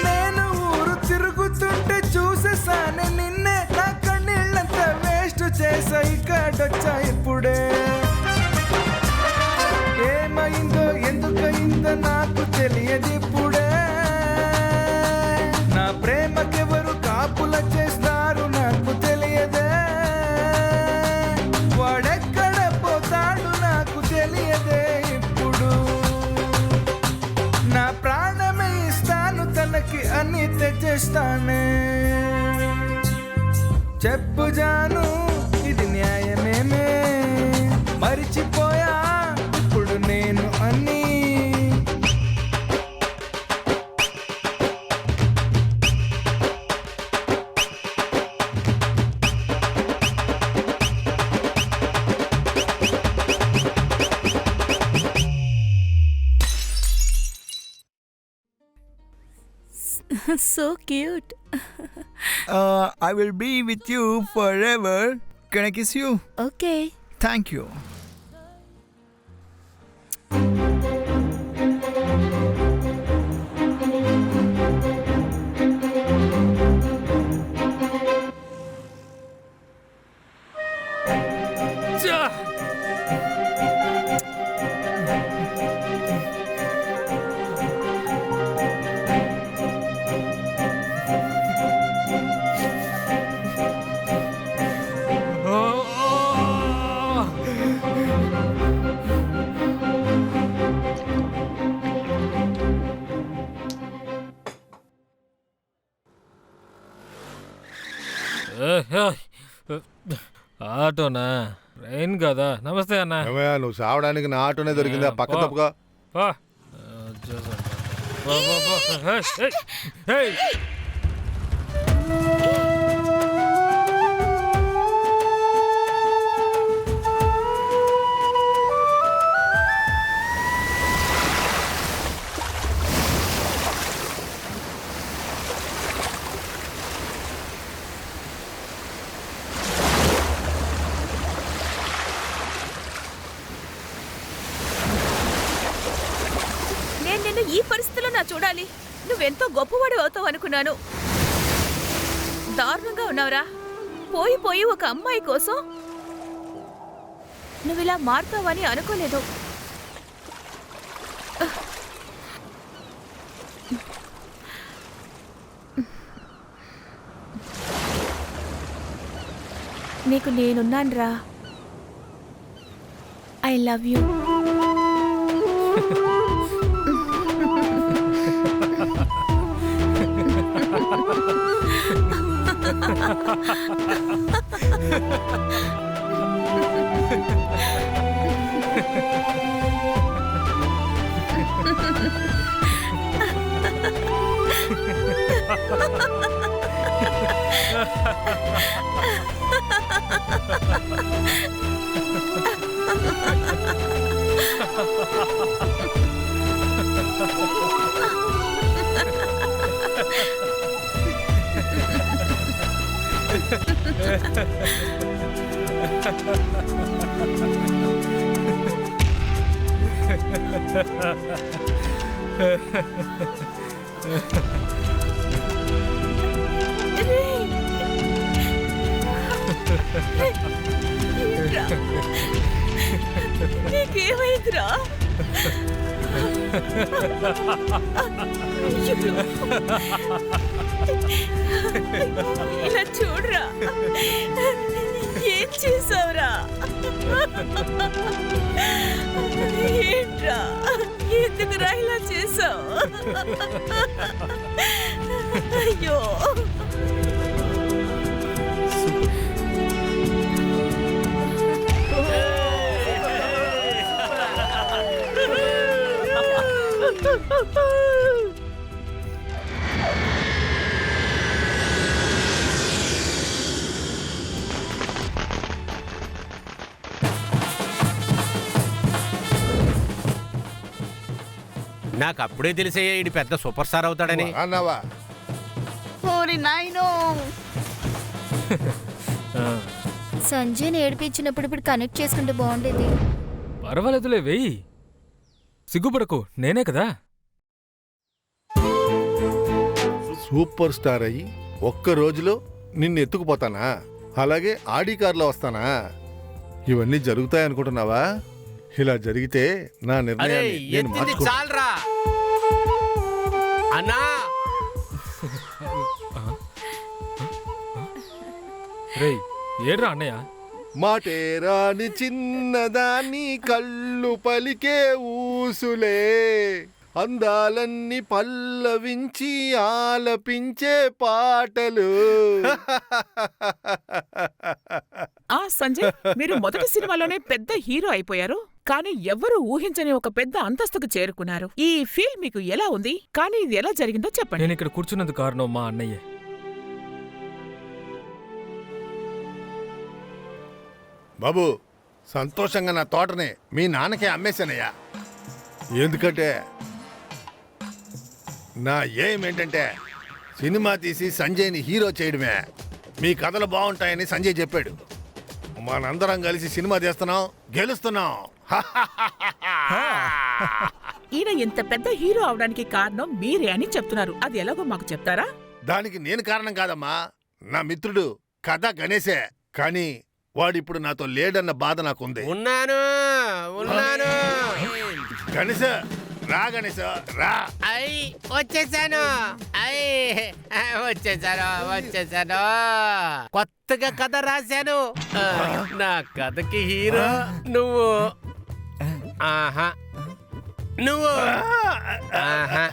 నేను ఊరు తిరుగుతుంటే చూసేసానే నిన్నే, నా కన్నీళ్ళంతా వేస్ట్ చేసా ఇక్కడొచ్చా ఇప్పుడే. ఏమైందో ఎందుకయిందో నాకు తెలియదు ఇప్పుడే, నా ప్రేమకెవరు కాపుల చేస్తారు నాకు తెలియదే. వాడెక్కడ పోతాడు నాకు తెలియదే ఇప్పుడు, నా ప్రాణమే ఇస్తాను తనకి అని తెచ్చేస్తానే. చెప్పు జాను ఇది న్యాయమేమే. మరిచిపోయా ఇప్పుడు నేను అన్నీ. So cute. I will be with you forever. Can I kiss you? Okay. Thank you. ఆటోనా? ట్రైన్ కదా. నమస్తే అన్న. నువ్వు సావడానికి నా ఆటోనే దొరికిందా? పక్క తప్పుగా. ఈ పరిస్థితిలో నా చూడాలి. నువ్వెంతో గొప్పవాడు అవుతావు అనుకున్నాను. దారుణంగా ఉన్నావురా. పోయి పోయి ఒక అమ్మాయి కోసం నువ్విలా మారుతావని అనుకోలేదు. నీకు నేనున్నానురా. I love you. నీకేమైందిరా? ఇలా చూడరా. ఏం చేసావురా? ఏంట్రా, ఎందుకురా ఇలా చేసావు? అయ్యో, నాకు అప్పుడే తెలిసయ్యా ఈడు పెద్ద సూపర్ స్టార్ అవుతాడని. అన్నావా? ఓరి నాయనో. సంజయ్ని ఏడిపించినప్పుడు ఇప్పుడు కనెక్ట్ చేసుకుంటే బాగుండేది. పర్వాలేదులే, వెయ్యి. సిగ్గుపడకు, నేనే కదా. సూపర్ స్టార్ అయ్యి ఒక్క రోజులో నిన్ను ఎత్తుకుపోతానా? అలాగే ఆడి కార్లో వస్తానా? ఇవన్నీ జరుగుతాయనుకుంటున్నావా? ఇలా జరిగితే నా నిర్ణయాన్ని నేను మార్చుకుంటా. చాలరా అన్నా. రేయ్, ఏడ్రా అన్నయ్య? మాటేరాని చిన్నదాన్ని కళ్ళు పలికే ఊసులే, అందాలన్నీ పల్లవించి ఆలపించే పాటలు. ఆ సంజయ్, మీరు మొదటి సినిమాలోనే పెద్ద హీరో అయిపోయారు, కానీ ఎవ్వరూ ఊహించని ఒక పెద్ద అంతస్తుకు చేరుకున్నారు. ఈ ఫీల్ మీకు ఎలా ఉంది? కానీ ఇది ఎలా జరిగిందో చెప్పండి. నేను ఇక్కడ కూర్చున్నందుకు కారణం మా అన్నయ్యే. బాబు, సంతోషంగా నా తోటని మీ నాన్నకే అమ్మేశానయ్యా. ఎందుకంటే నా ఏం ఏంటంటే సినిమా తీసి సంజయ్ని హీరో చేయడమే. మీ కథలు బాగుంటాయని సంజయ్ చెప్పాడు. మనందరం కలిసి సినిమా తీస్తున్నాం, గెలుస్తున్నాం. ఈయన ఇంత పెద్ద హీరో అవడానికి కారణం మీరే అని చెప్తున్నారు. అది ఎలాగో మాకు చెప్తారా? దానికి నేను కారణం కాదమ్మా, నా మిత్రుడు కథ గణేశే. కానీ వాడిప్పుడు నాతో లేడన్న బాధ నాకుంది. ఉన్నాను ఉన్నాను. గణేశ, రా గణేశ, రా. అయ్యి వచ్చేసాను. వచ్చేసాను. కొత్తగా కథ రాశాను. నా కథకి హీరో నువ్వు. ఆహా, నువ్వు. ఆహా,